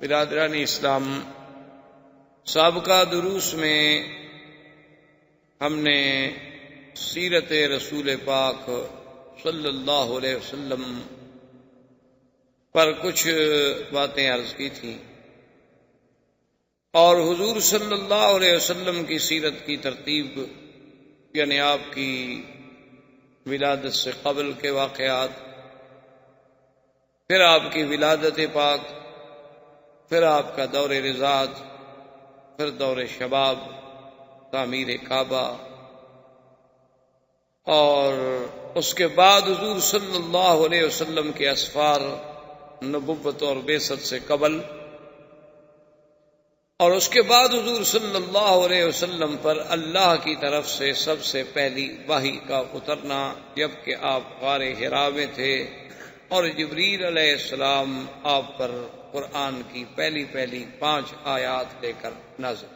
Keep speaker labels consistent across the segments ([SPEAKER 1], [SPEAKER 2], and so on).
[SPEAKER 1] برادران اسلام، سابقہ دروس میں ہم نے سیرت رسول پاک صلی اللہ علیہ وسلم پر کچھ باتیں عرض کی تھیں، اور حضور صلی اللہ علیہ وسلم کی سیرت کی ترتیب، یعنی آپ کی ولادت سے قبل کے واقعات، پھر آپ کی ولادت پاک، پھر آپ کا دور رضاعت، پھر دور شباب، تعمیر کعبہ، اور اس کے بعد حضور صلی اللہ علیہ وسلم کے اسفار، نبوت اور بعثت سے قبل، اور اس کے بعد حضور صلی اللہ علیہ وسلم پر اللہ کی طرف سے سب سے پہلی وحی کا اترنا، جبکہ آپ غار حرا میں تھے اور جبریل علیہ السلام آپ پر قرآن کی پہلی 5 آیات لے کر نازل،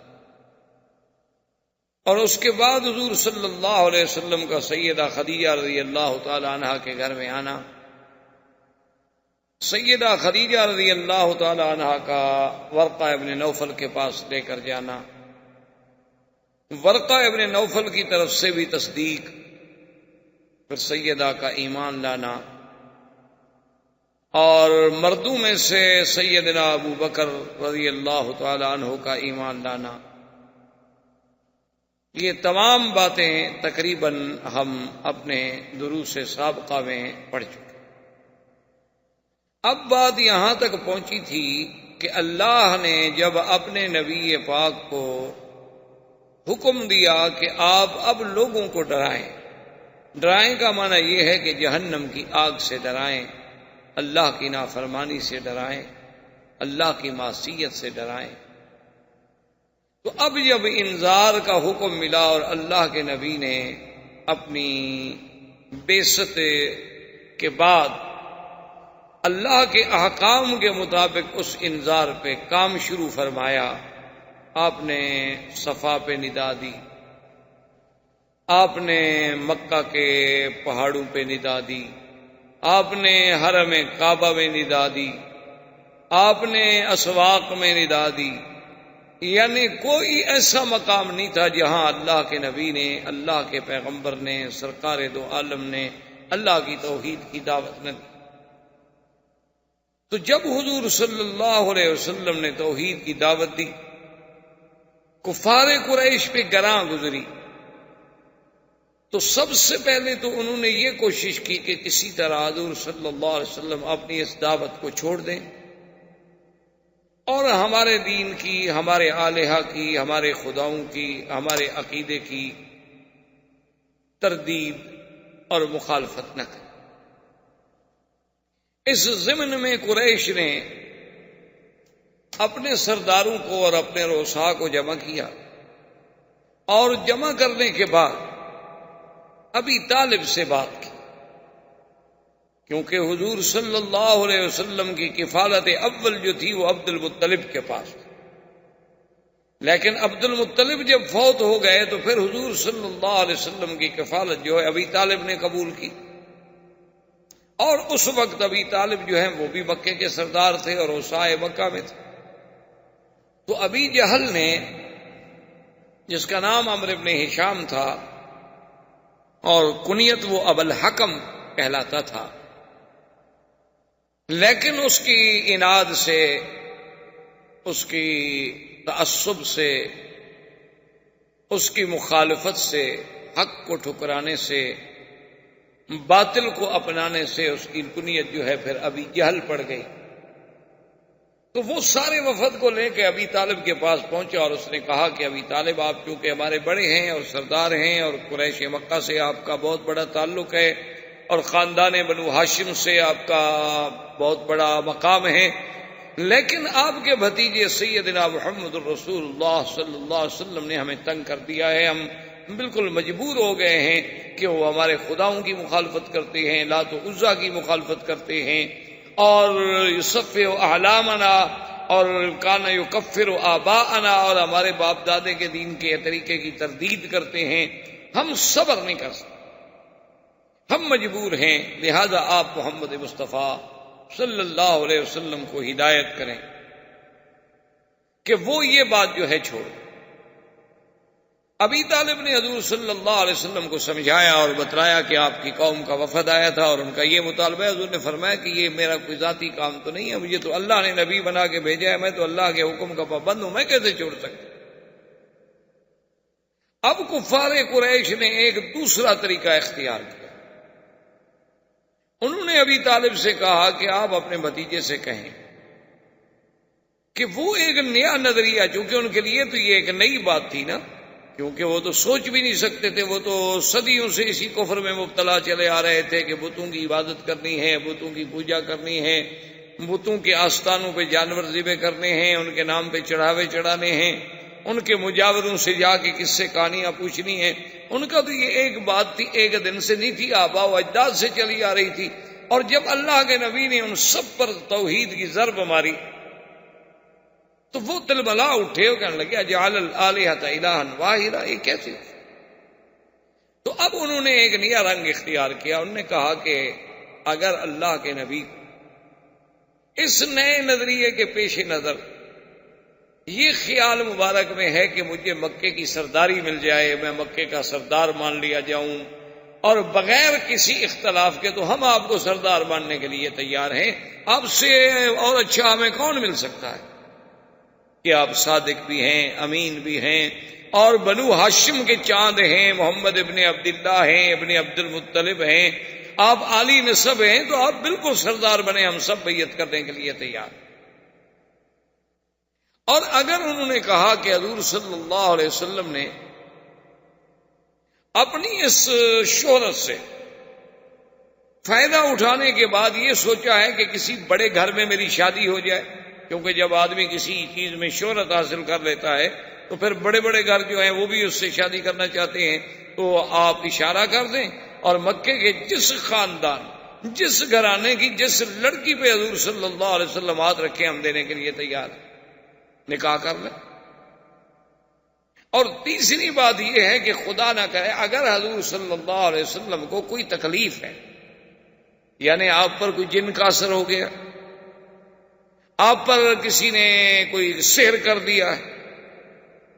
[SPEAKER 1] اور اس کے بعد حضور صلی اللہ علیہ وسلم کا سیدہ خدیجہ رضی اللہ تعالی عنہا کے گھر میں آنا، سیدہ خدیجہ رضی اللہ تعالی عنہا کا ورقہ ابن نوفل کے پاس لے کر جانا، ورقہ ابن نوفل کی طرف سے بھی تصدیق، پھر سیدہ کا ایمان لانا، اور مردوں میں سے سیدنا ابو بکر رضی اللہ تعالی عنہ کا ایمان لانا، یہ تمام باتیں تقریباً ہم اپنے دروس سابقہ میں پڑھ چکے۔ اب بات یہاں تک پہنچی تھی کہ اللہ نے جب اپنے نبی پاک کو حکم دیا کہ آپ اب لوگوں کو ڈرائیں، ڈرائیں کا معنی یہ ہے کہ جہنم کی آگ سے ڈرائیں، اللہ کی نافرمانی سے ڈرائیں، اللہ کی معصیت سے ڈرائیں، تو اب جب انذار کا حکم ملا اور اللہ کے نبی نے اپنی بعثت کے بعد اللہ کے احکام کے مطابق اس انذار پہ کام شروع فرمایا، آپ نے صفا پہ ندا دی، آپ نے مکہ کے پہاڑوں پہ ندا دی، آپ نے حرم کعبہ میں ندا دی، آپ نے اسواق میں ندا دی، یعنی کوئی ایسا مقام نہیں تھا جہاں اللہ کے نبی نے، اللہ کے پیغمبر نے، سرکار دو عالم نے اللہ کی توحید کی دعوت نہ دی۔ تو جب حضور صلی اللہ علیہ وسلم نے توحید کی دعوت دی، کفار قریش پہ گراں گزری، تو سب سے پہلے تو انہوں نے یہ کوشش کی کہ کسی طرح حضور صلی اللہ علیہ وسلم اپنی اس دعوت کو چھوڑ دیں اور ہمارے دین کی، ہمارے الہہ کی، ہمارے خداؤں کی، ہمارے عقیدے کی تردید اور مخالفت نہ کریں۔ اس ضمن میں قریش نے اپنے سرداروں کو اور اپنے رؤساء کو جمع کیا، اور جمع کرنے کے بعد ابی طالب سے بات کی، کیونکہ حضور صلی اللہ علیہ وسلم کی کفالت اول جو تھی وہ عبد المطلب کے پاس تھی، لیکن عبد المطلب جب فوت ہو گئے تو پھر حضور صلی اللہ علیہ وسلم کی کفالت جو ہے ابی طالب نے قبول کی، اور اس وقت ابی طالب جو ہیں وہ بھی مکے کے سردار تھے اور اوسائے مکہ میں تھے۔ تو ابی جہل نے، جس کا نام عمرو بن ہشام تھا اور کنیت وہ ابو الحکم کہلاتا تھا، لیکن اس کی عناد سے، اس کی تعصب سے، اس کی مخالفت سے، حق کو ٹھکرانے سے، باطل کو اپنانے سے اس کی کنیت جو ہے پھر ابی جہل پڑ گئی۔ تو وہ سارے وفد کو لے کے ابی طالب کے پاس پہنچا اور اس نے کہا کہ ابی طالب، آپ چونکہ ہمارے بڑے ہیں اور سردار ہیں اور قریش مکہ سے آپ کا بہت بڑا تعلق ہے اور خاندان بنو ہاشم سے آپ کا بہت بڑا مقام ہے، لیکن آپ کے بھتیجے سیدنا محمد الرسول اللہ صلی اللہ علیہ وسلم نے ہمیں تنگ کر دیا ہے، ہم بالکل مجبور ہو گئے ہیں کہ وہ ہمارے خداؤں کی مخالفت کرتے ہیں، لات و عزا کی مخالفت کرتے ہیں، اور یصفح احلامنا اور کان یکفر آباءنا، اور ہمارے باپ دادے کے دین کے طریقے کی تردید کرتے ہیں، ہم صبر نہیں کر سکتے، ہم مجبور ہیں، لہذا آپ محمد مصطفیٰ صلی اللہ علیہ وسلم کو ہدایت کریں۔ کہ وہ یہ بات جو ہے چھوڑ۔ ابی طالب نے حضور صلی اللہ علیہ وسلم کو سمجھایا اور بتلایا کہ آپ کی قوم کا وفد آیا تھا اور ان کا یہ مطالبہ ہے۔ حضور نے فرمایا کہ یہ میرا کوئی ذاتی کام تو نہیں ہے، مجھے تو اللہ نے نبی بنا کے بھیجا ہے، میں تو اللہ کے حکم کا پابند ہوں، میں کیسے چھوڑ سکتا۔ اب کفار قریش نے ایک دوسرا طریقہ اختیار کیا۔ انہوں نے ابی طالب سے کہا کہ آپ اپنے بھتیجے سے کہیں کہ وہ ایک نیا نظریہ، چونکہ ان کے لیے تو یہ ایک نئی بات تھی نا، کیونکہ وہ تو سوچ بھی نہیں سکتے تھے، وہ تو صدیوں سے اسی کفر میں مبتلا چلے آ رہے تھے کہ بتوں کی عبادت کرنی ہے، بتوں کی پوجا کرنی ہے، بتوں کے آستانوں پہ جانور ذبح کرنے ہیں، ان کے نام پہ چڑھاوے چڑھانے ہیں، ان کے مجاوروں سے جا کے کس سے کہانیاں پوچھنی ہیں۔ ان کا تو یہ ایک بات تھی، ایک دن سے نہیں تھی، آباء و اجداد سے چلی آ رہی تھی۔ اور جب اللہ کے نبی نے ان سب پر توحید کی ضرب ماری تو وہ تلملا اٹھے اور کہنے لگے اجعل الآلہۃ الہا واحدا، یہ کیسے؟ تو اب انہوں نے ایک نیا رنگ اختیار کیا۔ انہوں نے کہا کہ اگر اللہ کے نبی اس نئے نظریے کے پیش نظر یہ خیال مبارک میں ہے کہ مجھے مکے کی سرداری مل جائے، میں مکے کا سردار مان لیا جاؤں، اور بغیر کسی اختلاف کے تو ہم آپ کو سردار ماننے کے لیے تیار ہیں، آپ سے اور اچھا ہمیں کون مل سکتا ہے کہ آپ صادق بھی ہیں، امین بھی ہیں، اور بنو ہاشم کے چاند ہیں، محمد ابن عبداللہ ہیں، ابن عبد المطلب ہیں، آپ عالی نسب ہیں، تو آپ بالکل سردار بنے، ہم سب بیعت کرنے کے لیے تیار۔ اور اگر انہوں نے کہا کہ حضور صلی اللہ علیہ وسلم نے اپنی اس شہرت سے فائدہ اٹھانے کے بعد یہ سوچا ہے کہ کسی بڑے گھر میں میری شادی ہو جائے، کیونکہ جب آدمی کسی چیز میں شہرت حاصل کر لیتا ہے تو پھر بڑے بڑے گھر جو ہیں وہ بھی اس سے شادی کرنا چاہتے ہیں، تو آپ اشارہ کر دیں اور مکے کے جس خاندان، جس گھرانے کی جس لڑکی پہ حضور صلی اللہ علیہ وسلم ہاتھ رکھے ہم دینے کے لیے تیار ہیں، نکاح کر لیں۔ اور تیسری بات یہ ہے کہ خدا نہ کرے اگر حضور صلی اللہ علیہ وسلم کو کوئی تکلیف ہے، یعنی آپ پر کوئی جن کا اثر ہو گیا، آپ پر کسی نے کوئی سحر کر دیا ہے،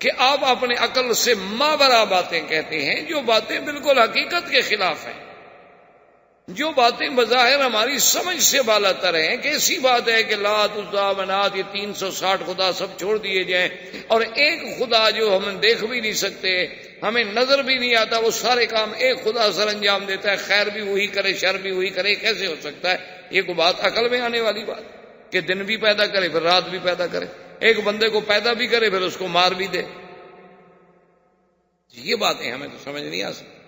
[SPEAKER 1] کہ آپ اپنے عقل سے ماورا باتیں کہتے ہیں، جو باتیں بالکل حقیقت کے خلاف ہیں، جو باتیں بظاہر ہماری سمجھ سے بالا تر ہیں، کہ ایسی بات ہے کہ لات عزا منات یہ 360 خدا سب چھوڑ دیے جائیں، اور ایک خدا جو ہم دیکھ بھی نہیں سکتے، ہمیں نظر بھی نہیں آتا، وہ سارے کام ایک خدا سر انجام دیتا ہے، خیر بھی وہی کرے شر بھی وہی کرے، کیسے ہو سکتا ہے؟ یہ کوئی بات عقل میں آنے والی بات کہ دن بھی پیدا کرے پھر رات بھی پیدا کرے، ایک بندے کو پیدا بھی کرے پھر اس کو مار بھی دے؟ یہ باتیں ہمیں تو سمجھ نہیں آ سکتی۔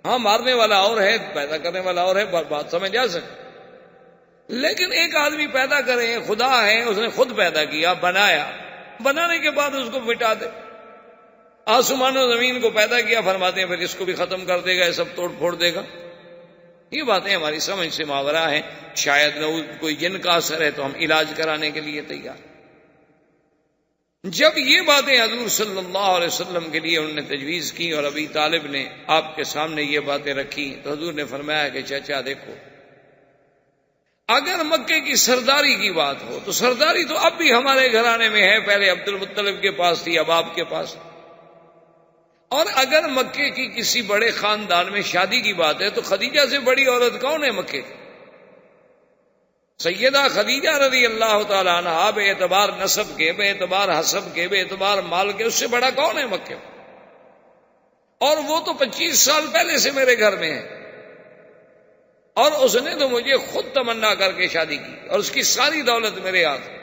[SPEAKER 1] ہاں مارنے والا اور ہے، پیدا کرنے والا اور ہے، بات سمجھ آ سکتی، لیکن ایک آدمی پیدا کرے، خدا ہے، اس نے خود پیدا کیا، بنایا، بنانے کے بعد اس کو مٹا دے، آسمان و زمین کو پیدا کیا، فرماتے ہیں پھر اس کو بھی ختم کر دے گا، یہ سب توڑ پھوڑ دے گا۔ یہ باتیں ہماری سمجھ سے ماورا ہیں، شاید نہ کوئی جن کا اثر ہے تو ہم علاج کرانے کے لیے تیار۔ جب یہ باتیں حضور صلی اللہ علیہ وسلم کے لیے انہوں نے تجویز کی اور ابی طالب نے آپ کے سامنے یہ باتیں رکھی، تو حضور نے فرمایا کہ چچا دیکھو، اگر مکے کی سرداری کی بات ہو تو سرداری تو اب بھی ہمارے گھرانے میں ہے، پہلے عبد المطلب کے پاس تھی، اب آپ کے پاس، اور اگر مکے کی کسی بڑے خاندان میں شادی کی بات ہے تو خدیجہ سے بڑی عورت کون ہے مکے کی؟ سیدہ خدیجہ رضی اللہ تعالیٰ عنہا، بے اعتبار نسب کے، بے اعتبار حسب کے، بے اعتبار مال کے، اس سے بڑا کون ہے مکے میں؟ اور وہ تو 25 سال پہلے سے میرے گھر میں ہے، اور اس نے تو مجھے خود تمنا کر کے شادی کی، اور اس کی ساری دولت میرے ہاتھ ہے۔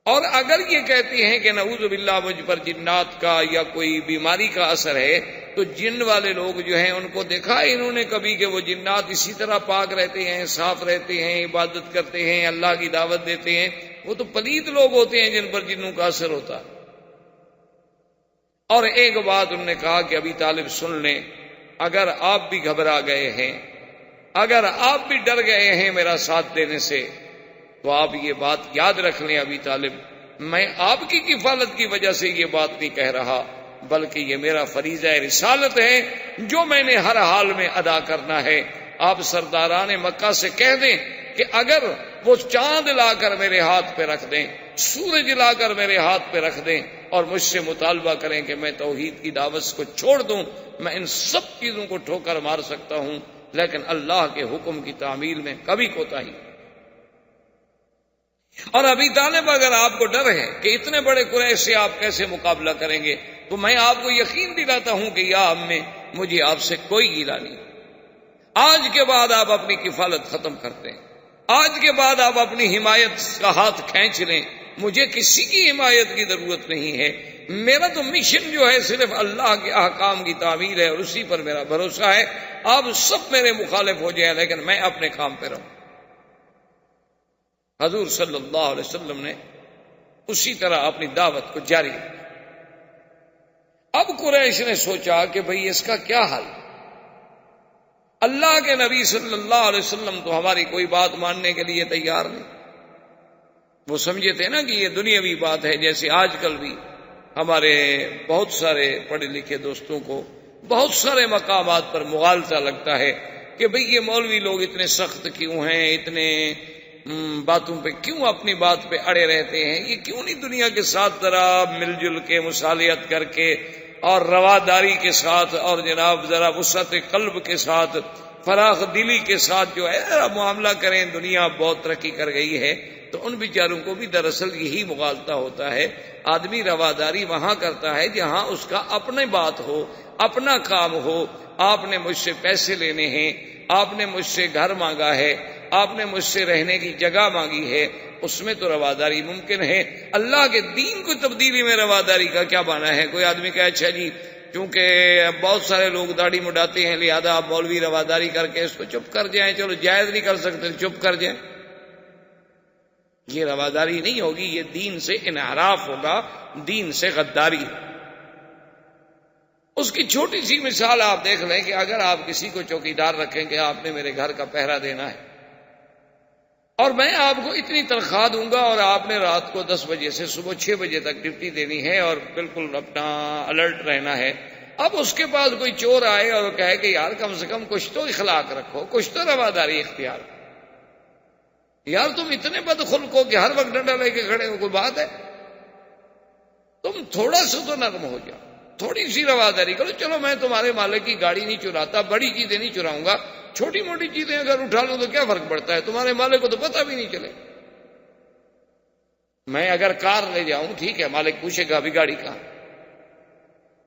[SPEAKER 1] اور اگر یہ کہتی ہیں کہ نعوذ باللہ مجھ پر جنات کا یا کوئی بیماری کا اثر ہے، تو جن والے لوگ جو ہیں ان کو دیکھا انہوں نے کبھی کہ وہ جنات اسی طرح پاک رہتے ہیں، صاف رہتے ہیں، عبادت کرتے ہیں، اللہ کی دعوت دیتے ہیں؟ وہ تو پلید لوگ ہوتے ہیں جن پر جنوں کا اثر ہوتا ہے۔ اور ایک بات انہوں نے کہا کہ ابی طالب سن لیں، اگر آپ بھی گھبرا گئے ہیں، اگر آپ بھی ڈر گئے ہیں میرا ساتھ دینے سے، تو آپ یہ بات یاد رکھ لیں ابی طالب، میں آپ کی کفالت کی وجہ سے یہ بات نہیں کہہ رہا، بلکہ یہ میرا فریضہ رسالت ہے جو میں نے ہر حال میں ادا کرنا ہے۔ آپ سرداران مکہ سے کہہ دیں کہ اگر وہ چاند لا کر میرے ہاتھ پہ رکھ دیں، سورج لا کر میرے ہاتھ پہ رکھ دیں اور مجھ سے مطالبہ کریں کہ میں توحید کی دعوت کو چھوڑ دوں، میں ان سب چیزوں کو ٹھوکر مار سکتا ہوں، لیکن اللہ کے حکم کی تعمیل میں کبھی کوتاہی۔ اور ابی طالب اگر آپ کو ڈر ہے کہ اتنے بڑے قریش سے آپ کیسے مقابلہ کریں گے، تو میں آپ کو یقین دلاتا ہوں کہ یا امّے، مجھے آپ سے کوئی گیلا نہیں۔ آج کے بعد آپ اپنی کفالت ختم کرتے ہیں، آج کے بعد آپ اپنی حمایت کا ہاتھ کھینچ لیں، مجھے کسی کی حمایت کی ضرورت نہیں ہے، میرا تو مشن جو ہے صرف اللہ کے احکام کی تعمیل ہے اور اسی پر میرا بھروسہ ہے، آپ سب میرے مخالف ہو جائیں لیکن میں اپنے کام پہ رہوں۔ حضور صلی اللہ علیہ وسلم نے اسی طرح اپنی دعوت کو جاری رکھا۔ اب قریش نے سوچا کہ بھئی اس کا کیا حل؟ اللہ کے نبی صلی اللہ علیہ وسلم تو ہماری کوئی بات ماننے کے لیے تیار نہیں، وہ سمجھے تھے نا کہ یہ دنیاوی بات ہے، جیسے آج کل بھی ہمارے بہت سارے پڑھے لکھے دوستوں کو بہت سارے مقامات پر مغالطہ لگتا ہے کہ بھئی یہ مولوی لوگ اتنے سخت کیوں ہیں، اتنے باتوں پہ کیوں اپنی بات پہ اڑے رہتے ہیں، یہ کیوں نہیں دنیا کے ساتھ ذرا مل جل کے مصالحت کر کے اور رواداری کے ساتھ اور جناب ذرا وسعت قلب کے ساتھ فراخ دلی کے ساتھ جو ہے ذرا معاملہ کریں، دنیا بہت ترقی کر گئی ہے۔ تو ان بیچاروں کو بھی دراصل یہی مغالطہ ہوتا ہے، آدمی رواداری وہاں کرتا ہے جہاں اس کا اپنی بات ہو، اپنا کام ہو۔ آپ نے مجھ سے پیسے لینے ہیں، آپ نے مجھ سے گھر مانگا ہے، آپ نے مجھ سے رہنے کی جگہ مانگی ہے، اس میں تو رواداری ممکن ہے۔ اللہ کے دین کو تبدیلی میں رواداری کا کیا معنی ہے؟ کوئی آدمی کہے اچھا جی کیونکہ بہت سارے لوگ داڑھی مڈاتے ہیں لہذا آپ مولوی رواداری کر کے اس کو چپ کر جائیں، چلو جائز نہیں کر سکتے چپ کر جائیں، یہ رواداری نہیں ہوگی، یہ دین سے انحراف ہوگا، دین سے غداری۔ اس کی چھوٹی سی مثال آپ دیکھ لیں کہ اگر آپ کسی کو چوکیدار رکھیں کہ آپ نے میرے گھر کا پہرا دینا ہے اور میں آپ کو اتنی تنخواہ دوں گا اور آپ نے رات کو 10 بجے سے صبح 6 بجے تک ڈیوٹی دینی ہے اور بالکل اپنا الرٹ رہنا ہے، اب اس کے پاس کوئی چور آئے اور کہے کہ یار کم سے کم کچھ تو اخلاق رکھو، کچھ تو رواداری اختیار، یار تم اتنے بدخلق ہو کہ ہر وقت ڈنڈا لے کے کھڑے ہو، کوئی بات ہے؟ تم تھوڑا سا تو نرم ہو جاؤ، تھوڑی سی رواداری کرو، چلو میں تمہارے مالک کی گاڑی نہیں چراتا، بڑی چیزیں نہیں چراؤں گا، چھوٹی موٹی چیزیں اگر اٹھا لوں تو کیا فرق پڑتا ہے، تمہارے مالک کو تو پتہ بھی نہیں چلے۔ میں اگر کار لے جاؤں ٹھیک ہے، مالک پوچھے گا ابھی گاڑی کہاں،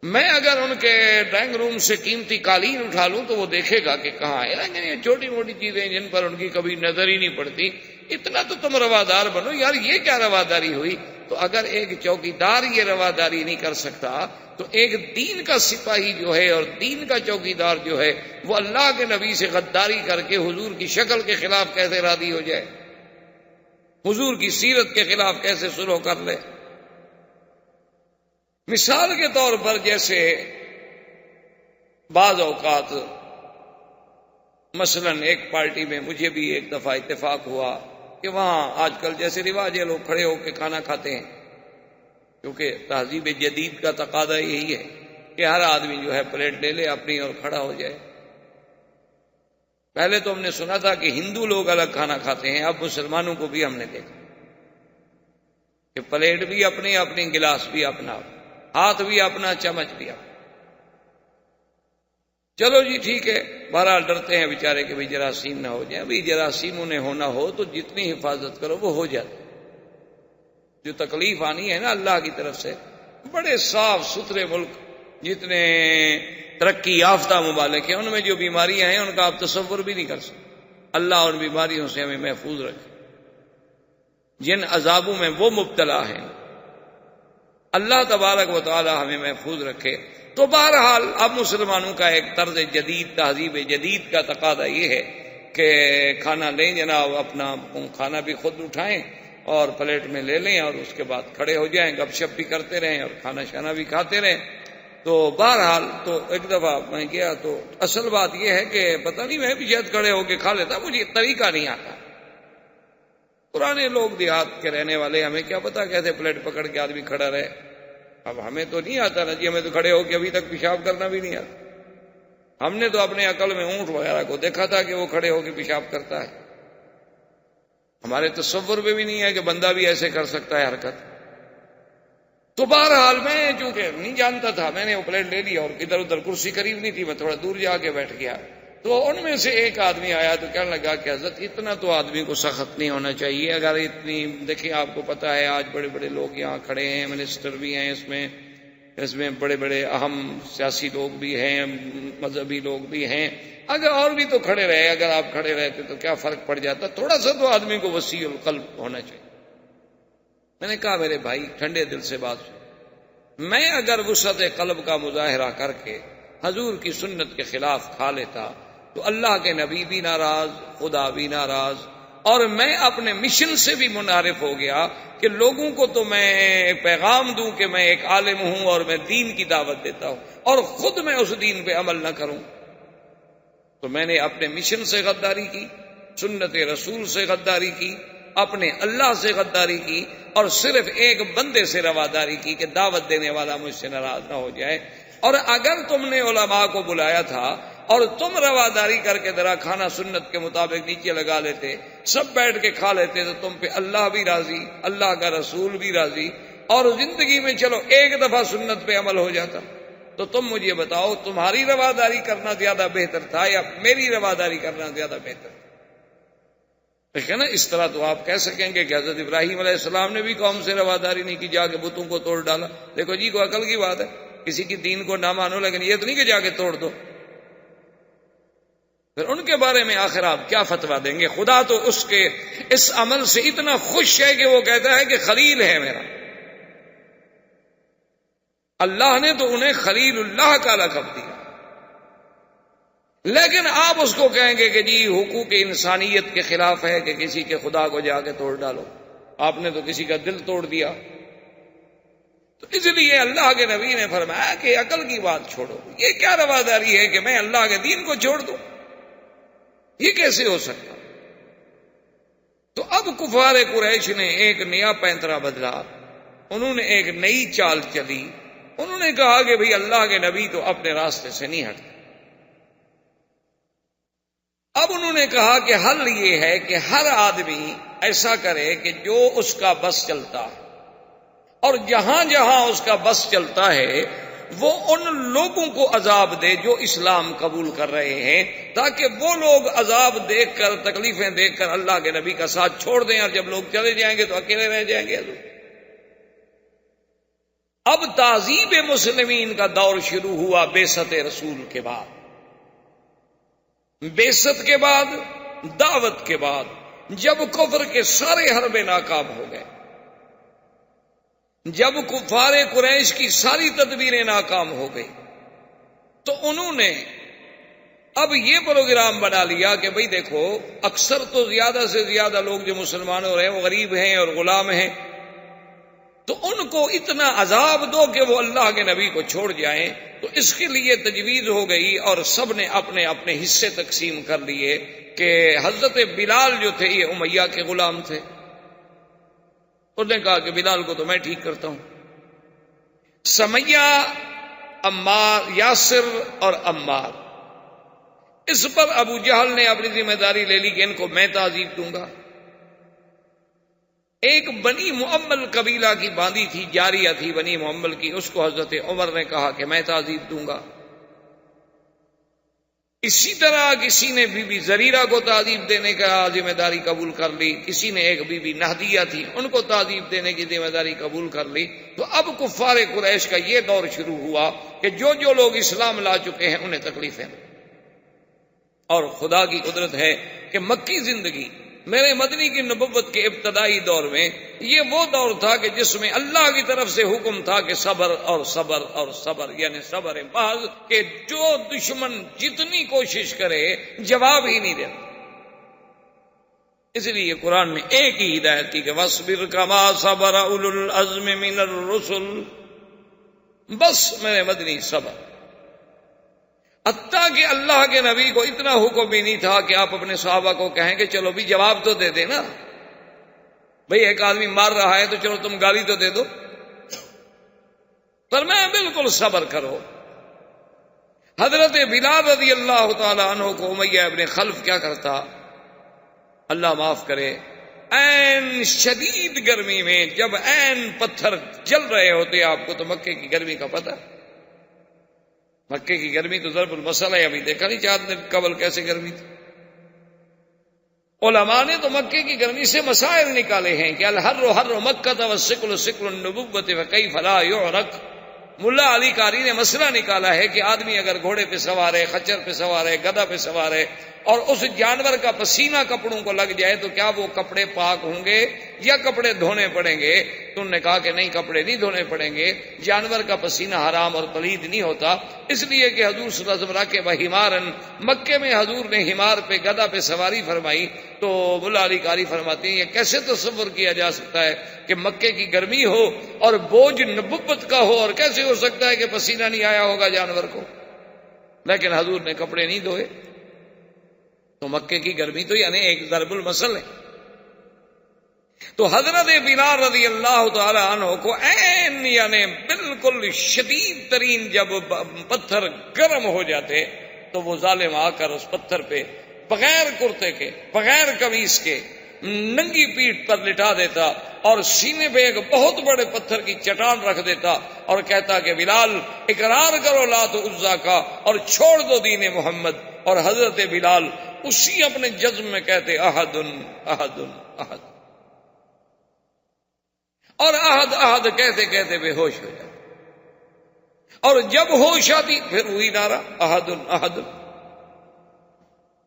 [SPEAKER 1] میں اگر ان کے ڈرائنگ روم سے قیمتی قالین اٹھا لوں تو وہ دیکھے گا کہ کہاں ہے، لیکن یہ چھوٹی موٹی چیزیں جن پر ان کی کبھی نظر ہی نہیں پڑتی، اتنا تو تم روادار بنو یار، یہ کیا رواداری ہوئی؟ تو اگر ایک چوکیدار یہ رواداری نہیں کر سکتا تو ایک دین کا سپاہی جو ہے اور دین کا چوکیدار جو ہے وہ اللہ کے نبی سے غداری کر کے حضور کی شکل کے خلاف کیسے راضی ہو جائے، حضور کی سیرت کے خلاف کیسے سلوک کر لے؟ مثال کے طور پر جیسے بعض اوقات مثلا ایک پارٹی میں مجھے بھی ایک دفعہ اتفاق ہوا کہ وہاں آج کل جیسے رواج ہے لوگ کھڑے ہو کے کھانا کھاتے ہیں، کیونکہ تہذیب جدید کا تقاضا یہی ہے کہ ہر آدمی جو ہے پلیٹ لے لے اپنی اور کھڑا ہو جائے۔ پہلے تو ہم نے سنا تھا کہ ہندو لوگ الگ کھانا کھاتے ہیں، اب مسلمانوں کو بھی ہم نے دیکھا کہ پلیٹ بھی اپنی، اپنی گلاس بھی اپنا، ہاتھ بھی اپنا، چمچ بھی اپنا۔ چلو جی ٹھیک ہے، بہرحال ڈرتے ہیں بیچارے کہ بھئی جراثیم نہ ہو جائیں، بھئی جراثیم انہیں ہونا ہو تو جتنی حفاظت کرو وہ ہو جاتی، جو تکلیف آنی ہے نا اللہ کی طرف سے۔ بڑے صاف ستھرے ملک جتنے ترقی یافتہ ممالک ہیں ان میں جو بیماریاں ہیں ان کا آپ تصور بھی نہیں کر سکتے، اللہ ان بیماریوں سے ہمیں محفوظ رکھے، جن عذابوں میں وہ مبتلا ہیں اللہ تبارک و تعالی ہمیں محفوظ رکھے۔ تو بہرحال اب مسلمانوں کا ایک طرز جدید، تہذیب جدید کا تقاضا یہ ہے کہ کھانا لیں جناب، اپنا کھانا بھی خود اٹھائیں اور پلیٹ میں لے لیں اور اس کے بعد کھڑے ہو جائیں، گپ شپ بھی کرتے رہیں اور کھانا شانا بھی کھاتے رہیں۔ تو بہرحال تو ایک دفعہ میں گیا تو اصل بات یہ ہے کہ پتہ نہیں میں بھی شاید کھڑے ہو کے کھا لیتا، مجھے طریقہ نہیں آتا۔ پرانے لوگ دیہات کے رہنے والے، ہمیں کیا پتا کیسے پلیٹ پکڑ کے آدمی کھڑا رہے، اب ہمیں تو نہیں آتا نا جی، ہمیں تو کھڑے ہو کے ابھی تک پیشاب کرنا بھی نہیں آتا۔ ہم نے تو اپنے عقل میں اونٹ وغیرہ کو دیکھا تھا کہ وہ کھڑے ہو کے پیشاب کرتا ہے، ہمارے تصور میں بھی نہیں ہے کہ بندہ بھی ایسے کر سکتا ہے حرکت. تو بہرحال میں چونکہ نہیں جانتا تھا، میں نے وہ پلیٹ لے لیا اور ادھر ادھر کرسی قریب نہیں تھی، میں تھوڑا دور جا کے بیٹھ گیا. تو ان میں سے ایک آدمی آیا تو کہنے لگا کہ حضرت اتنا تو آدمی کو سخت نہیں ہونا چاہیے. اگر اتنی دیکھیں آپ کو پتا ہے آج بڑے بڑے لوگ یہاں کھڑے ہیں، منسٹر بھی ہیں، اس میں بڑے بڑے اہم سیاسی لوگ بھی ہیں، مذہبی لوگ بھی ہیں. اگر اور بھی تو کھڑے رہے، اگر آپ کھڑے رہتے تو کیا فرق پڑ جاتا، تھوڑا سا تو آدمی کو وسیع القلب ہونا چاہیے. میں نے کہا میرے بھائی ٹھنڈے دل سے بات سن، میں اگر وسعت قلب کا مظاہرہ کر کے حضور کی سنت کے خلاف کھا لیتا تو اللہ کے نبی بھی ناراض، خدا بھی ناراض، اور میں اپنے مشن سے بھی منحرف ہو گیا کہ لوگوں کو تو میں پیغام دوں کہ میں ایک عالم ہوں اور میں دین کی دعوت دیتا ہوں، اور خود میں اس دین پہ عمل نہ کروں. تو میں نے اپنے مشن سے غداری کی، سنت رسول سے غداری کی، اپنے اللہ سے غداری کی، اور صرف ایک بندے سے رواداری کی کہ دعوت دینے والا مجھ سے ناراض نہ ہو جائے. اور اگر تم نے علماء کو بلایا تھا اور تم رواداری کر کے ذرا کھانا سنت کے مطابق نیچے لگا لیتے، سب بیٹھ کے کھا لیتے، تو تم پہ اللہ بھی راضی، اللہ کا رسول بھی راضی، اور زندگی میں چلو ایک دفعہ سنت پہ عمل ہو جاتا. تو تم مجھے بتاؤ تمہاری رواداری کرنا زیادہ بہتر تھا یا میری رواداری کرنا زیادہ بہتر تھا؟ ٹھیک ہے نا. اس طرح تو آپ کہہ سکیں گے کہ حضرت ابراہیم علیہ السلام نے بھی قوم سے رواداری نہیں کی، جا کے بتوں کو توڑ ڈالا. دیکھو جی کو عقل کی بات ہے، کسی کی دین کو نہ مانو، لیکن یہ تو نہیں کہ جا کے توڑ دو. پھر ان کے بارے میں آخر آپ کیا فتویٰ دیں گے؟ خدا تو اس کے اس عمل سے اتنا خوش ہے کہ وہ کہتا ہے کہ خلیل ہے میرا. اللہ نے تو انہیں خلیل اللہ کا لقب دیا، لیکن آپ اس کو کہیں گے کہ جی حقوق انسانیت کے خلاف ہے کہ کسی کے خدا کو جا کے توڑ ڈالو. آپ نے تو کسی کا دل توڑ دیا. تو اس لیے اللہ کے نبی نے فرمایا کہ عقل کی بات چھوڑو. یہ کیا رواداری ہے کہ میں اللہ کے دین کو چھوڑ دوں؟ یہ کیسے ہو سکتا؟ تو اب کفار قریش نے ایک نیا پینترا بدلا، انہوں نے ایک نئی چال چلی. انہوں نے کہا کہ بھئی اللہ کے نبی تو اپنے راستے سے نہیں ہٹتے. اب انہوں نے کہا کہ حل یہ ہے کہ ہر آدمی ایسا کرے کہ جو اس کا بس چلتا ہے، اور جہاں جہاں اس کا بس چلتا ہے وہ ان لوگوں کو عذاب دے جو اسلام قبول کر رہے ہیں، تاکہ وہ لوگ عذاب دیکھ کر، تکلیفیں دیکھ کر اللہ کے نبی کا ساتھ چھوڑ دیں، اور جب لوگ چلے جائیں گے تو اکیلے رہ جائیں گے. اب تعذیب مسلمین کا دور شروع ہوا بعثت رسول کے بعد، بعثت کے بعد، دعوت کے بعد، جب کفر کے سارے حربے ناکام ہو گئے، جب کفار قریش کی ساری تدبیریں ناکام ہو گئی، تو انہوں نے اب یہ پروگرام بنا لیا کہ بھئی دیکھو اکثر تو زیادہ سے زیادہ لوگ جو مسلمان ہو رہے ہیں وہ غریب ہیں اور غلام ہیں، تو ان کو اتنا عذاب دو کہ وہ اللہ کے نبی کو چھوڑ جائیں. تو اس کے لیے تجویز ہو گئی اور سب نے اپنے اپنے حصے تقسیم کر لیے کہ حضرت بلال جو تھے یہ امیہ کے غلام تھے. انہوں نے کہا کہ بلال کو تو میں ٹھیک کرتا ہوں. سمیہ، عمار، یاسر اور عمار، اس پر ابو جہل نے اپنی ذمہ داری لے لی کہ ان کو میں تعذیب دوں گا. ایک بنی معمل قبیلہ کی باندی تھی، جاریہ تھی بنی معمل کی، اس کو حضرت عمر نے کہا کہ میں تعذیب دوں گا. اسی طرح کسی نے بی بی زریرہ کو تعذیب دینے کا ذمہ داری قبول کر لی، کسی نے ایک بی بی نہدیہ تھی ان کو تعذیب دینے کی ذمہ داری قبول کر لی. تو اب کفار قریش کا یہ دور شروع ہوا کہ جو جو لوگ اسلام لا چکے ہیں انہیں تکلیفیں. اور خدا کی قدرت ہے کہ مکی زندگی میرے مدنی کی نبوت کے ابتدائی دور میں یہ وہ دور تھا کہ جس میں اللہ کی طرف سے حکم تھا کہ صبر اور صبر اور صبر، یعنی صبر محض، کہ جو دشمن جتنی کوشش کرے جواب ہی نہیں دیتا. اس لیے قرآن نے ایک ہی ہدایت کی کہ وَاصْبِرْ كَمَا صَبَرَ أُولُو الْعَزْمِ مِنَ الرُّسُلِ، بس میرے مدنی صبر. حتیٰ کہ اللہ کے نبی کو اتنا حکم بھی نہیں تھا کہ آپ اپنے صحابہ کو کہیں کہ چلو بھی جواب تو دے دیں نا، بھئی ایک آدمی مار رہا ہے تو چلو تم گالی تو دے دو، پر میں بالکل صبر کرو. حضرت بلال رضی اللہ تعالی عنہ کو امیہ ابن خلف کیا کرتا، اللہ معاف کرے، این شدید گرمی میں جب این پتھر جل رہے ہوتے آپ کو تو مکے کی گرمی کا پتہ؟ مکے کی گرمی تو ضرب المثل ہے، ابھی دیکھا نہیں 4 دن قبل کیسے گرمی تھی۔ علماء نے تو مکے کی گرمی سے مسائل نکالے ہیں کہ الحر حر مکہ والسکل سکل النبوۃ وکیف لا یعرق۔ ملا علی قاری نے مسئلہ نکالا ہے کہ آدمی اگر گھوڑے پہ سوار ہے، خچر پہ سوار ہے، گدھا پہ سوار ہے اور اس جانور کا پسینہ کپڑوں کو لگ جائے تو کیا وہ کپڑے پاک ہوں گے یا کپڑے دھونے پڑیں گے؟ تو انہوں نے کہا کہ نہیں، کپڑے نہیں دھونے پڑیں گے، جانور کا پسینہ حرام اور پلید نہیں ہوتا، اس لیے کہ حضور صلی اللہ علیہ وسلم راکب حمارن، مکے میں حضور نے حمار پہ گدھا پہ سواری فرمائی۔ تو ملا علی قاری فرماتے ہیں یہ کیسے تصور کیا جا سکتا ہے کہ مکے کی گرمی ہو اور بوجھ نبوت کا ہو، اور کیسے ہو سکتا ہے کہ پسینہ نہیں آیا ہوگا جانور کو؟ لیکن حضور نے کپڑے نہیں دھوئے۔ تو مکے کی گرمی تو یعنی ایک ضرب المثل ہے۔ تو حضرت بلال رضی اللہ تعالی عنہ کو عین یعنی بالکل شدید ترین جب پتھر گرم ہو جاتے تو وہ ظالم آ کر اس پتھر پہ بغیر کرتے کے، بغیر قمیص کے، ننگی پیٹھ پر لٹا دیتا اور سینے پہ ایک بہت بڑے پتھر کی چٹان رکھ دیتا اور کہتا کہ بلال اقرار کرو لات و عزا کا اور چھوڑ دو دین محمد۔ اور حضرت بلال اسی اپنے جزم میں کہتے احد احد احد، اور احد احد کہتے کہتے بے ہوش ہو جاتے، اور جب ہوش آتی پھر وہی نعرہ احد احد۔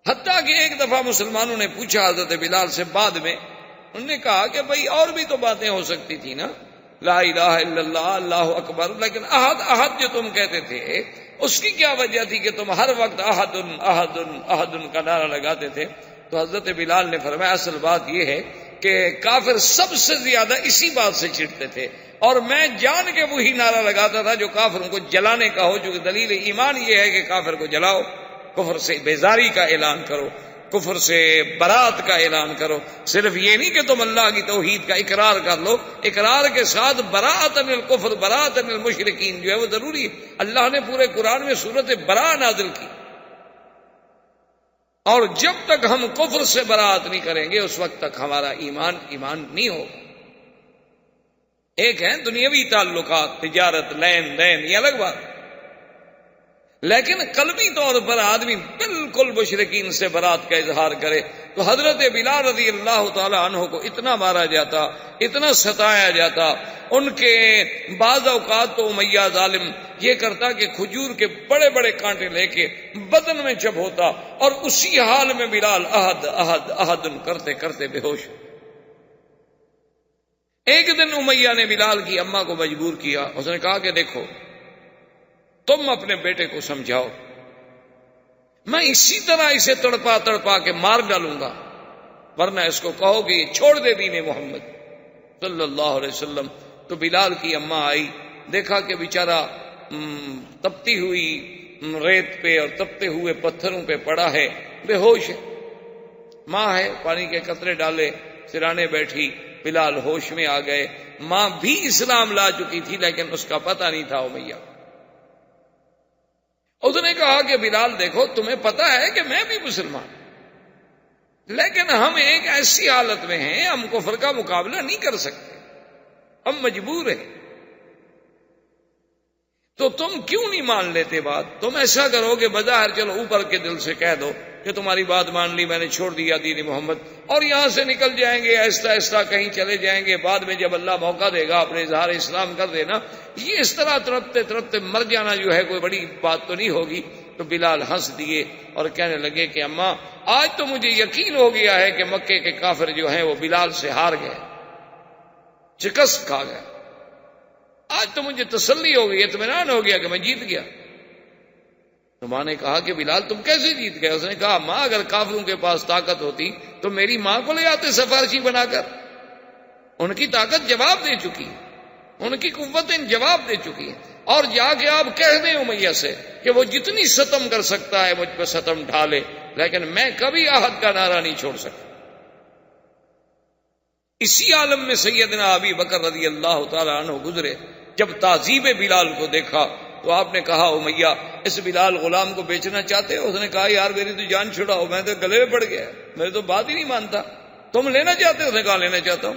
[SPEAKER 1] حتیٰ کہ ایک دفعہ مسلمانوں نے پوچھا حضرت بلال سے بعد میں، انہوں نے کہا کہ بھائی اور بھی تو باتیں ہو سکتی تھی نا، لا الہ الا اللہ، اللہ اکبر، لیکن احد احد جو تم کہتے تھے اس کی کیا وجہ تھی کہ تم ہر وقت احد احد احد کا نعرہ لگاتے تھے؟ تو حضرت بلال نے فرمایا اصل بات یہ ہے کہ کافر سب سے زیادہ اسی بات سے چڑھتے تھے، اور میں جان کے وہی نعرہ لگاتا تھا جو کافروں کو جلانے کا ہو، جو دلیل ایمان یہ ہے کہ کافر کو جلاؤ، کفر سے بیزاری کا اعلان کرو، کفر سے برات کا اعلان کرو۔ صرف یہ نہیں کہ تم اللہ کی توحید کا اقرار کر لو، اقرار کے ساتھ براءۃ من الکفر، براءۃ من المشرکین جو ہے وہ ضروری ہے۔ اللہ نے پورے قرآن میں سورۃ براء نازل کی، اور جب تک ہم کفر سے براءت نہیں کریں گے اس وقت تک ہمارا ایمان نہیں ہوگا۔ ایک ہے دنیاوی تعلقات، تجارت، لین دین، یہ الگ بات، لیکن قلبی طور پر آدمی بالکل مشرکین سے برات کا اظہار کرے۔ تو حضرت بلال رضی اللہ تعالی عنہ کو اتنا مارا جاتا، اتنا ستایا جاتا، ان کے بعض اوقات تو امیہ ظالم یہ کرتا کہ کھجور کے بڑے بڑے کانٹے لے کے بدن میں چبھوتا، اور اسی حال میں بلال احد احد احد کرتے کرتے بے ہوش۔ ایک دن امیہ نے بلال کی اماں کو مجبور کیا، اس نے کہا کہ دیکھو تم اپنے بیٹے کو سمجھاؤ، میں اسی طرح اسے تڑپا تڑپا کے مار ڈالوں گا، ورنہ اس کو کہو کہ یہ چھوڑ دے دین محمد صلی اللہ علیہ وسلم۔ تو بلال کی اماں آئی، دیکھا کہ بیچارہ تپتی ہوئی ریت پہ اور تپتے ہوئے پتھروں پہ پڑا ہے، بے ہوش ہے۔ ماں ہے، پانی کے قطرے ڈالے، سرانے بیٹھی، بلال ہوش میں آ گئے۔ ماں بھی اسلام لا چکی تھی لیکن اس کا پتہ نہیں تھا امیہ۔ اس نے کہا کہ بلال دیکھو تمہیں پتا ہے کہ میں بھی مسلمان، لیکن ہم ایک ایسی حالت میں ہیں ہم کفر کا مقابلہ نہیں کر سکتے، ہم مجبور ہیں، تو تم کیوں نہیں مان لیتے بات؟ تم ایسا کرو کہ بظاہر چلو اوپر کے دل سے کہہ دو کہ تمہاری بات مان لی، میں نے چھوڑ دیا دین محمد، اور یہاں سے نکل جائیں گے، آہستہ آہستہ کہیں چلے جائیں گے، بعد میں جب اللہ موقع دے گا اپنے اظہار اسلام کر دینا۔ یہ اس طرح تڑپتے تڑپتے مر جانا جو ہے کوئی بڑی بات تو نہیں ہوگی۔ تو بلال ہنس دیے اور کہنے لگے کہ اماں آج تو مجھے یقین ہو گیا ہے کہ مکے کے کافر جو ہیں وہ بلال سے ہار گئے، شکست کھا گئے، آج تو مجھے تسلی ہو گئی، اطمینان ہو گیا کہ میں جیت گیا۔ تو ماں نے کہا کہ بلال تم کیسے جیت گئے؟ اس نے کہا ماں اگر کافروں کے پاس طاقت ہوتی تو میری ماں کو لے آتے سفارشی بنا کر، ان کی طاقت جواب دے چکی، ان کی قوتیں جواب دے چکی ہیں، اور جا کے آپ کہہ دیں امیہ سے کہ وہ جتنی ستم کر سکتا ہے مجھ پہ ستم ڈھالے، لیکن میں کبھی احد کا نعرہ نہیں چھوڑ سکتا۔ اسی عالم میں سیدنا ابی بکر رضی اللہ تعالی عنہ گزرے، جب تعذیب بلال کو دیکھا تو آپ نے کہا امیہ اس بلال غلام کو بیچنا چاہتے ہو؟ اس نے کہا یار میری تو جان چھڑاؤ، میں تو گلے میں پڑ گیا، میرے تو بات ہی نہیں مانتا، تم لینا چاہتے ہو؟ اس نے کہا لینا چاہتا ہوں۔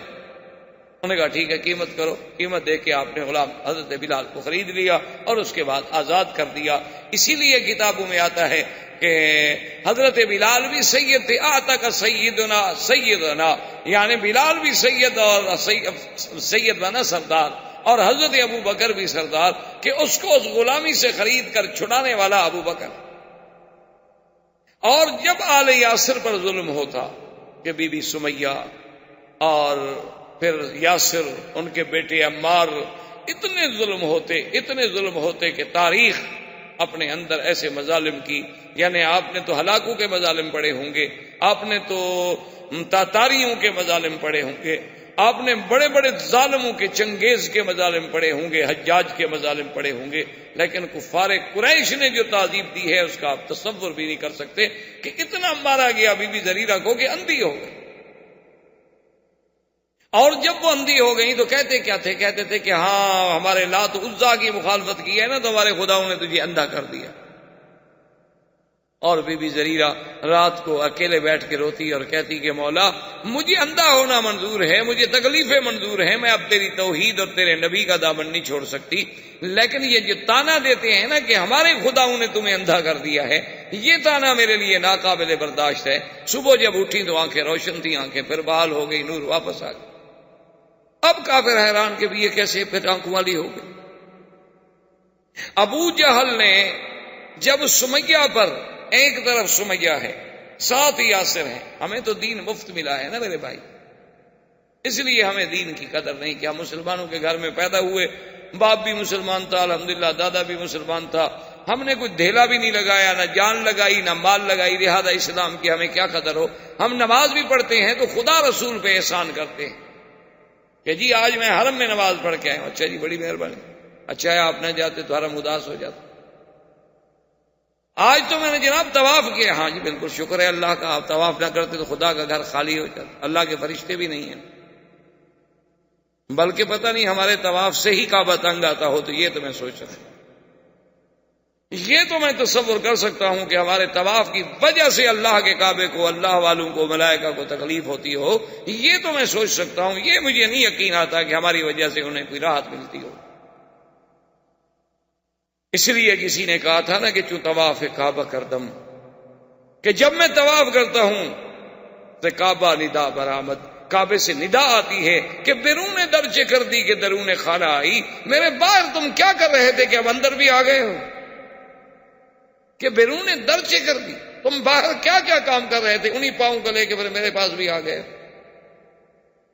[SPEAKER 1] انہوں نے کہا ٹھیک ہے قیمت کرو۔ قیمت دے کے آپ نے غلام حضرت بلال کو خرید لیا اور اس کے بعد آزاد کر دیا۔ اسی لیے کتابوں میں آتا ہے کہ حضرت بلال بھی سید تھے، آتا کا سیدنا سیدنا، یعنی بلال بھی سید اور سید بنا سردار، اور حضرت ابو بکر بھی سردار، کہ اس کو اس غلامی سے خرید کر چھڑانے والا ابو بکر۔ اور جب آل یاسر پر ظلم ہوتا کہ بی بی سمیہ اور پھر یاسر، ان کے بیٹے عمار، اتنے ظلم ہوتے کہ تاریخ اپنے اندر ایسے مظالم کی، یعنی آپ نے تو ہلاکوں کے مظالم پڑے ہوں گے، آپ نے تو تاتاریوں کے مظالم پڑے ہوں گے، آپ نے بڑے بڑے ظالموں کے، چنگیز کے مظالم پڑے ہوں گے، حجاج کے مظالم پڑے ہوں گے، لیکن کفار قریش نے جو تعذیب دی ہے اس کا آپ تصور بھی نہیں کر سکتے کہ اتنا مارا گیا بی بی زریرہ کو کہ اندھی ہو گئی۔ اور جب وہ اندھی ہو گئی تو کہتے کیا تھے؟ کہتے تھے کہ ہاں ہمارے لات عزا کی مخالفت کی ہے نا تو ہمارے خداؤں نے تجھے اندھا کر دیا۔ اور بی بی زریرہ رات کو اکیلے بیٹھ کے روتی اور کہتی کہ مولا مجھے اندھا ہونا منظور ہے، مجھے تکلیفیں منظور ہیں، میں اب تیری توحید اور تیرے نبی کا دامن نہیں چھوڑ سکتی، لیکن یہ جو تانا دیتے ہیں نا کہ ہمارے خداؤں نے تمہیں اندھا کر دیا ہے، یہ تانا میرے لیے ناقابل برداشت ہے۔ صبح جب اٹھی تو آنکھیں روشن تھیں، آنکھیں پھر بحال ہو گئی، نور واپس آ گئی۔ اب کافر حیران کہ بھی یہ کیسے پھر آنکھوں والی ہو گئی۔ ابو جہل نے جب سمیہ پر، ایک طرف سمیہ ہے، ساتھ یاسر ہیں، ہمیں تو دین مفت ملا ہے نا میرے بھائی، اس لیے ہمیں دین کی قدر نہیں کہ ہم مسلمانوں کے گھر میں پیدا ہوئے، باپ بھی مسلمان تھا الحمدللہ، دادا بھی مسلمان تھا، ہم نے کوئی دھیلا بھی نہیں لگایا، نہ جان لگائی نہ مال لگائی، لہذا اسلام کی ہمیں کیا قدر ہو۔ ہم نماز بھی پڑھتے ہیں تو خدا رسول پہ احسان کرتے ہیں کہ جی آج میں حرم میں نماز پڑھ کے آیا ہوں، اچھا جی بڑی مہربانی، اچھا ہے آپ نہ جاتے تو حرم اداس ہو جاتا۔ آج تو میں نے جناب طواف کیا، ہاں جی بالکل شکر ہے اللہ کا، آپ طواف نہ کرتے تو خدا کا گھر خالی ہو جاتا، اللہ کے فرشتے بھی نہیں ہیں، بلکہ پتہ نہیں ہمارے طواف سے ہی کعبہ تنگ آتا ہو، تو یہ تو میں سوچ رہا ہوں، یہ تو میں تصور کر سکتا ہوں کہ ہمارے طواف کی وجہ سے اللہ کے کعبے کو، اللہ والوں کو، ملائکہ کو تکلیف ہوتی ہو، یہ تو میں سوچ سکتا ہوں، یہ مجھے نہیں یقین آتا کہ ہماری وجہ سے انہیں کوئی راحت ملتی ہو۔ اس لیے کسی نے کہا تھا نا کہ چوں طواف کعبہ کردم، کہ جب میں طواف کرتا ہوں تو کعبہ ندا برآمد، کعبے سے ندا آتی ہے کہ بیرون درچے کر دی کہ درون خانہ آئی، میرے باہر تم کیا کر رہے تھے کہ اب اندر بھی آ گئے ہو، کہ بیرون درچے کر دی، تم باہر کیا کیا کام کر رہے تھے، انہی پاؤں کو لے کے پھر میرے پاس بھی آ گئے۔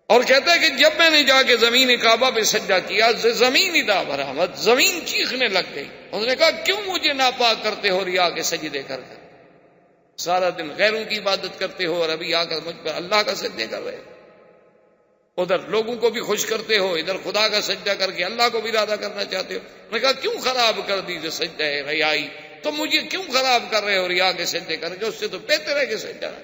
[SPEAKER 1] اور کہتا ہے کہ جب میں نے جا کے زمین کعبہ پہ سجدہ کیا، زمین ندا برآمد، زمین چیخنے لگ گئی، اس نے کہا کیوں مجھے ناپاک کرتے ہو ریا کے سجدے کر کر، سارا دن غیروں کی عبادت کرتے ہو اور ابھی آ کر مجھ پر اللہ کا سجدے کر رہے ہو، ادھر لوگوں کو بھی خوش کرتے ہو، ادھر خدا کا سجدہ کر کے اللہ کو بھی ارادہ کرنا چاہتے ہو۔ میں نے کہا کیوں خراب کر دی جو سجدہ ہے ریائی، تو مجھے کیوں خراب کر رہے ہو ریا کے سجدے کر کے، اس سے تو بہتر ہے کہ سجدہ نہ۔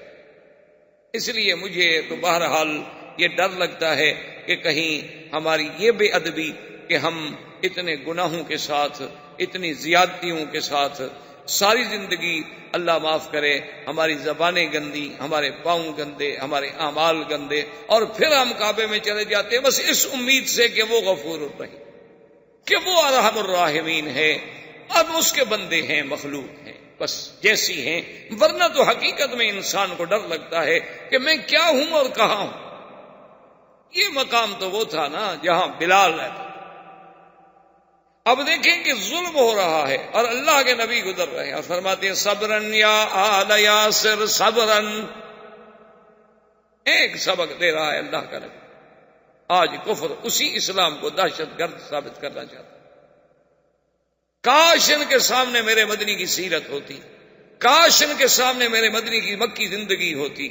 [SPEAKER 1] اس لیے مجھے تو بہرحال یہ ڈر لگتا ہے کہ کہیں ہماری یہ بے ادبی کہ ہم اتنے گناہوں کے ساتھ، اتنی زیادتیوں کے ساتھ ساری زندگی، اللہ معاف کرے، ہماری زبانیں گندی، ہمارے پاؤں گندے، ہمارے اعمال گندے، اور پھر ہم کعبے میں چلے جاتے ہیں بس اس امید سے کہ وہ غفور الرحیم، کہ وہ ارحم الراحمین ہے، اب اس کے بندے ہیں، مخلوق ہیں، بس جیسی ہیں، ورنہ تو حقیقت میں انسان کو ڈر لگتا ہے کہ میں کیا ہوں اور کہاں ہوں۔ یہ مقام تو وہ تھا نا جہاں بلال رہتا، اب دیکھیں کہ ظلم ہو رہا ہے اور اللہ کے نبی گزر رہے ہیں اور فرماتے ہیں صبرن یا آل یاسر صبرن، ایک سبق دے رہا ہے اللہ کا نبی۔ آج کفر اسی اسلام کو دہشت گرد ثابت کرنا چاہتا ہے۔ کاش ان کے سامنے میرے مدنی کی سیرت ہوتی، کاش ان کے سامنے میرے مدنی کی مکی زندگی ہوتی،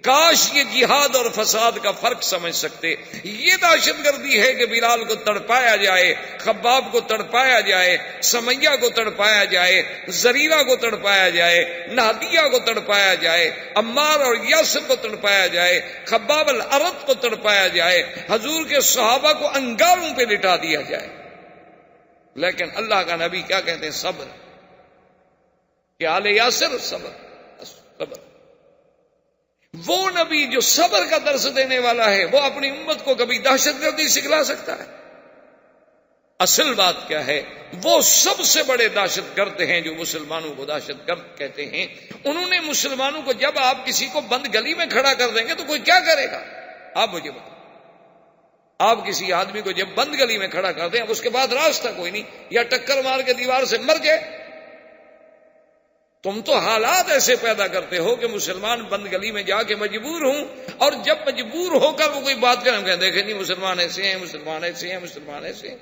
[SPEAKER 1] کاش یہ جہاد اور فساد کا فرق سمجھ سکتے۔ یہ دہشت گردی ہے کہ بلال کو تڑپایا جائے، خباب کو تڑپایا جائے، سمیہ کو تڑپایا جائے، زریرہ کو تڑپایا جائے، نہدیہ کو تڑپایا جائے، عمار اور یاسر کو تڑپایا جائے، خباب الارت کو تڑپایا جائے، حضور کے صحابہ کو انگاروں پہ لٹا دیا جائے، لیکن اللہ کا نبی کیا کہتے ہیں؟ صبر، کہ آل یاسر صبر، صبر۔ وہ نبی جو صبر کا درس دینے والا ہے وہ اپنی امت کو کبھی دہشت گردی سکھلا سکتا ہے؟ اصل بات کیا ہے؟ وہ سب سے بڑے دہشت گرد ہیں جو مسلمانوں کو دہشت گرد کہتے ہیں. انہوں نے مسلمانوں کو، جب آپ کسی کو بند گلی میں کھڑا کر دیں گے تو کوئی کیا کرے گا؟ آپ مجھے بتائیں. آپ کسی آدمی کو جب بند گلی میں کھڑا کر دیں، اب اس کے بعد راستہ کوئی نہیں، یا ٹکر مار کے دیوار سے مر گئے. تم تو حالات ایسے پیدا کرتے ہو کہ مسلمان بند گلی میں جا کے مجبور ہوں، اور جب مجبور ہو کر وہ کوئی بات کریں کہ دیکھیں نہیں مسلمان ایسے ہیں، مسلمان ایسے ہیں، مسلمان ایسے ہیں.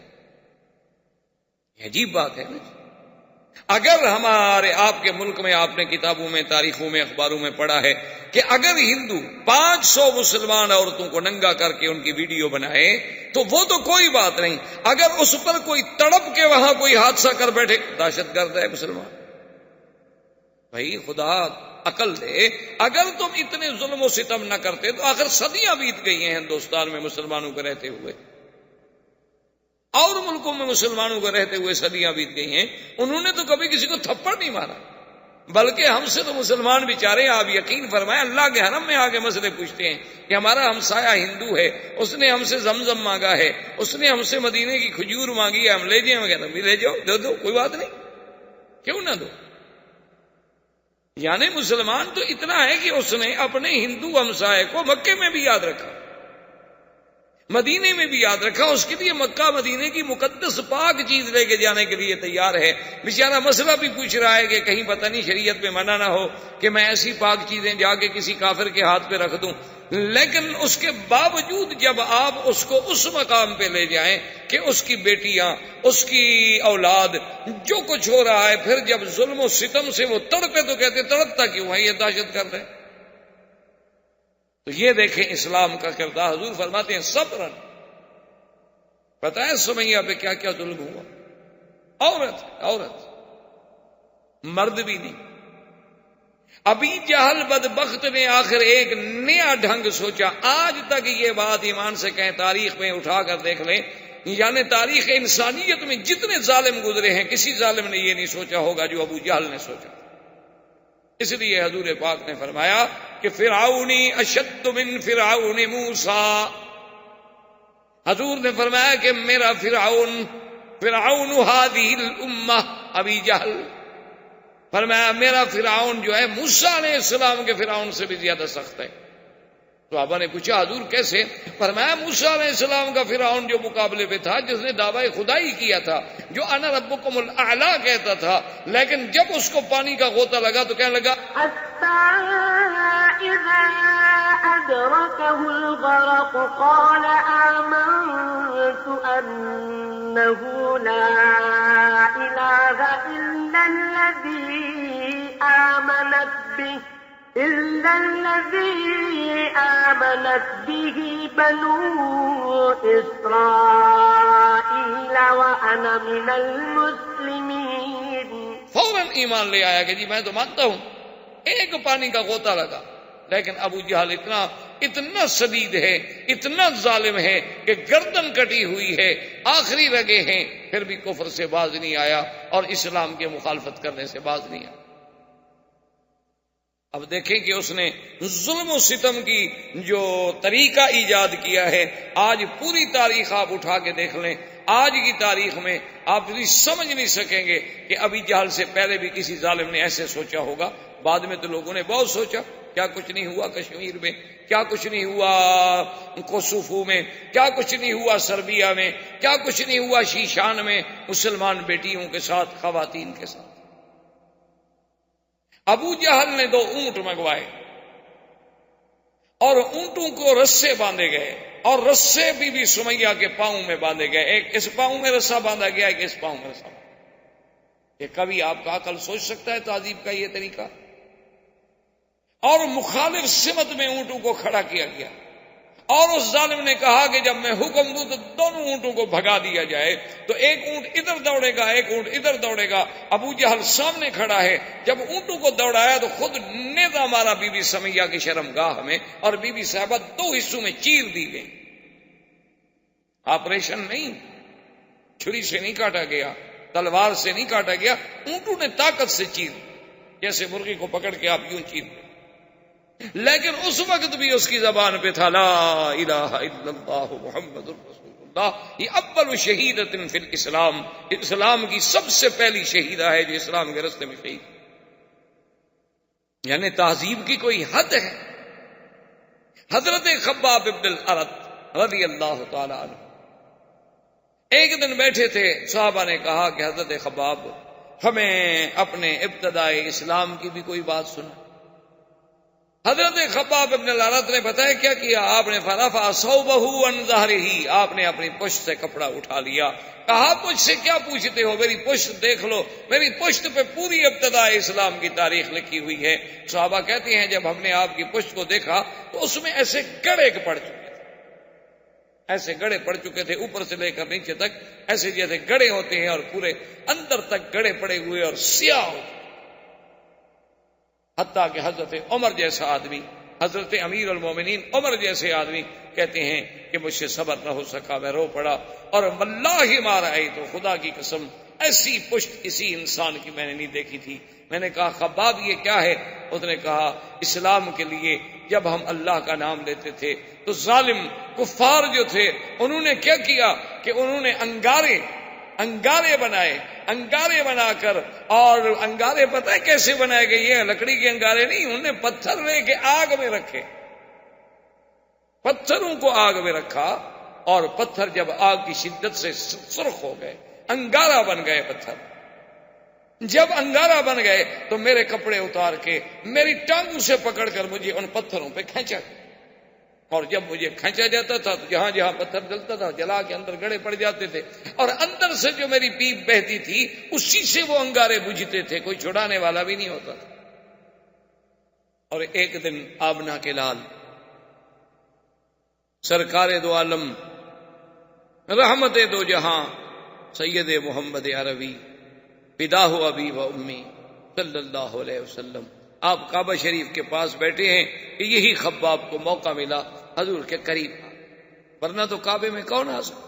[SPEAKER 1] یہ عجیب بات ہے نا. اگر ہمارے آپ کے ملک میں، آپ نے کتابوں میں، تاریخوں میں، اخباروں میں پڑھا ہے کہ اگر ہندو 500 مسلمان عورتوں کو ننگا کر کے ان کی ویڈیو بنائے تو وہ تو کوئی بات نہیں، اگر اس پر کوئی تڑپ کے وہاں کوئی حادثہ کر بیٹھے، دہشت گرد ہے مسلمان. بھائی خدا عقل دے. اگر تم اتنے ظلم و ستم نہ کرتے تو آخر صدیاں بیت گئی ہیں ہندوستان میں مسلمانوں کو رہتے ہوئے، اور ملکوں میں مسلمانوں کو رہتے ہوئے صدیاں بیت گئی ہیں. انہوں نے تو کبھی کسی کو تھپڑ نہیں مارا، بلکہ ہم سے تو مسلمان بیچارے، آپ یقین فرمائیں، اللہ کے حرم میں آگے مسئلے پوچھتے ہیں کہ ہمارا ہمسایہ ہندو ہے، اس نے ہم سے زمزم مانگا ہے، اس نے ہم سے مدینے کی کھجور مانگی ہے، ہم لے جائیں وغیرہ. بھی لے جاؤ، دے دو، کوئی بات نہیں، کیوں نہ دو. یعنی مسلمان تو اتنا ہے کہ اس نے اپنے ہندو ہمسائے کو مکے میں بھی یاد رکھا، مدینے میں بھی یاد رکھا، اس کے لیے مکہ مدینے کی مقدس پاک چیز لے کے جانے کے لیے تیار ہے. بیچارہ مسئلہ بھی پوچھ رہا ہے کہ کہیں پتہ نہیں شریعت میں منع نہ ہو کہ میں ایسی پاک چیزیں جا کے کسی کافر کے ہاتھ پہ رکھ دوں. لیکن اس کے باوجود جب آپ اس کو اس مقام پہ لے جائیں کہ اس کی بیٹیاں، اس کی اولاد، جو کچھ ہو رہا ہے، پھر جب ظلم و ستم سے وہ تڑپے تو کہتے تڑپتا کیوں ہے، یہ دہشت گرد ہے. تو یہ دیکھیں اسلام کا کردار. حضور فرماتے ہیں صبرن. پتہ ہے سمیہ پہ کیا کیا ظلم ہوا؟ عورت، مرد بھی نہیں. ابھی جہل بدبخت نے آخر ایک نیا ڈھنگ سوچا. آج تک یہ بات ایمان سے کہیں، تاریخ میں اٹھا کر دیکھ لیں، یعنی تاریخ انسانیت میں جتنے ظالم گزرے ہیں کسی ظالم نے یہ نہیں سوچا ہوگا جو ابو جہل نے سوچا. اس لیے حضور پاک نے فرمایا کہ فرعونی اشد من فرعون موسیٰ. حضور نے فرمایا کہ میرا فرعون هذه الامہ ابی جہل، فرمایا میرا فرعون جو ہے موسیٰ علیہ السلام کے فرعون سے بھی زیادہ سخت ہے. صحابہ نے پوچھا حضور کیسے؟ فرمایا موسیٰ علیہ السلام کا فرعون جو مقابلے پہ تھا، جس نے دعوی خدائی کیا تھا، جو انا ربکم الاعلی کہتا تھا، لیکن جب اس کو پانی کا غوطہ لگا تو کہنے لگا
[SPEAKER 2] اذا ادركه الغرق قال آمنت انه لا اله الا الذي آمنت به بنو إسرائيل وأنا من المسلمين.
[SPEAKER 1] فوراً ایمان لے آیا کہ جی میں تو مانتا ہوں. ایک پانی کا غوطہ لگا، لیکن ابو جہل اتنا شدید ہے، اتنا ظالم ہے کہ گردن کٹی ہوئی ہے، آخری رگے ہیں، پھر بھی کفر سے باز نہیں آیا اور اسلام کے مخالفت کرنے سے باز نہیں آیا. اب دیکھیں کہ اس نے ظلم و ستم کی جو طریقہ ایجاد کیا ہے. آج پوری تاریخ آپ اٹھا کے دیکھ لیں، آج کی تاریخ میں آپ سمجھ نہیں سکیں گے کہ ابھی جہل سے پہلے بھی کسی ظالم نے ایسے سوچا ہوگا. بعد میں تو لوگوں نے بہت سوچا، کیا کچھ نہیں ہوا کشمیر میں، کیا کچھ نہیں ہوا کوسوفو میں، کیا کچھ نہیں ہوا سربیا میں، کیا کچھ نہیں ہوا شیشان میں مسلمان بیٹیوں کے ساتھ، خواتین کے ساتھ. ابو جہل نے 2 اونٹ منگوائے اور اونٹوں کو رسے باندھے گئے، اور رسے بی بی سمیہ کے پاؤں میں باندھے گئے. ایک اس پاؤں میں رسا باندھا گیا، ایک اس پاؤں میں رسا. یہ کبھی آپ کا عقل سوچ سکتا ہے تعذیب کا یہ طریقہ؟ اور مخالف سمت میں اونٹوں کو کھڑا کیا گیا، اور اس ظالم نے کہا کہ جب میں حکم دوں تو دونوں اونٹوں کو بھگا دیا جائے. تو ایک اونٹ ادھر دوڑے گا، ایک اونٹ ادھر دوڑے گا. ابو جہل سامنے کھڑا ہے. جب اونٹوں کو دوڑایا تو خود نیزہ مارا بی بی سمیہ کی شرمگاہ میں، اور بی بی صاحبہ 2 حصوں میں چیر دی گئی. آپریشن نہیں، چھری سے نہیں کاٹا گیا، تلوار سے نہیں کاٹا گیا، اونٹوں نے طاقت سے چیر، جیسے مرغی کو پکڑ کے آپ یوں چیر دیں. لیکن اس وقت بھی اس کی زبان پہ تھا لا الہ الا اللہ محمد رسول اللہ. یہ اول شہیدۃ فی الاسلام، اسلام کی سب سے پہلی شہیدہ ہے جو اسلام کے راستے میں شہید. یعنی تہذیب کی کوئی حد ہے. حضرت خباب بن الارت رضی اللہ تعالی عنہ ایک دن بیٹھے تھے، صحابہ نے کہا کہ حضرت خباب ہمیں اپنے ابتدائی اسلام کی بھی کوئی بات سنا. حضرت خباب بن الارت نے بتایا کیا کیا، آپ نے فرفع ثوبہ عن ظہرہ، آپ نے اپنی پشت سے کپڑا اٹھا لیا. کہا مجھ سے کیا پوچھتے ہو، میری پشت دیکھ لو، میری پشت پہ پوری ابتدائی اسلام کی تاریخ لکھی ہوئی ہے. صحابہ کہتے ہیں جب ہم نے آپ کی پشت کو دیکھا تو اس میں ایسے گڑے پڑ چکے تھے، ایسے گڑے پڑ چکے تھے اوپر سے لے کر نیچے تک، ایسے جیسے گڑے ہوتے ہیں اور پورے اندر تک گڑے پڑے ہوئے اور سیاہ ہوتے. حتیٰ کہ حضرت عمر جیسا آدمی، حضرت امیر المومنین عمر جیسے آدمی کہتے ہیں کہ مجھ سے صبر نہ ہو سکا، میں رو پڑا. اور واللہ ما رأیت، خدا کی قسم ایسی پشت کسی انسان کی میں نے نہیں دیکھی تھی. میں نے کہا خباب یہ کیا ہے؟ اس نے کہا اسلام کے لیے جب ہم اللہ کا نام لیتے تھے تو ظالم کفار جو تھے انہوں نے کیا کیا کہ انہوں نے انگارے بنائے، انگارے بنا کر، اور انگارے پتہ ہے کیسے بنائے گئے؟ یہ لکڑی کے انگارے نہیں، انہوں نے پتھر لے کے آگ میں رکھے، پتھروں کو آگ میں رکھا، اور پتھر جب آگ کی شدت سے سرخ ہو گئے، انگارہ بن گئے پتھر. جب انگارہ بن گئے تو میرے کپڑے اتار کے میری ٹانگوں سے پکڑ کر مجھے ان پتھروں پہ کھینچا، اور جب مجھے کھینچا جاتا تھا تو جہاں جہاں پتھر جلتا تھا جلا کے اندر گڑے پڑ جاتے تھے، اور اندر سے جو میری پیپ بہتی تھی اسی سے وہ انگارے بجھتے تھے، کوئی چھڑانے والا بھی نہیں ہوتا تھا. اور ایک دن آبنا کے لال سرکار دو عالم رحمت دو جہاں سید محمد عربی فداہ ابی و امی صلی اللہ علیہ وسلم، آپ کعبہ شریف کے پاس بیٹھے ہیں کہ یہی خباب کو موقع ملا حضور کے قریب، ورنہ تو کعبے میں کون آ سکتا.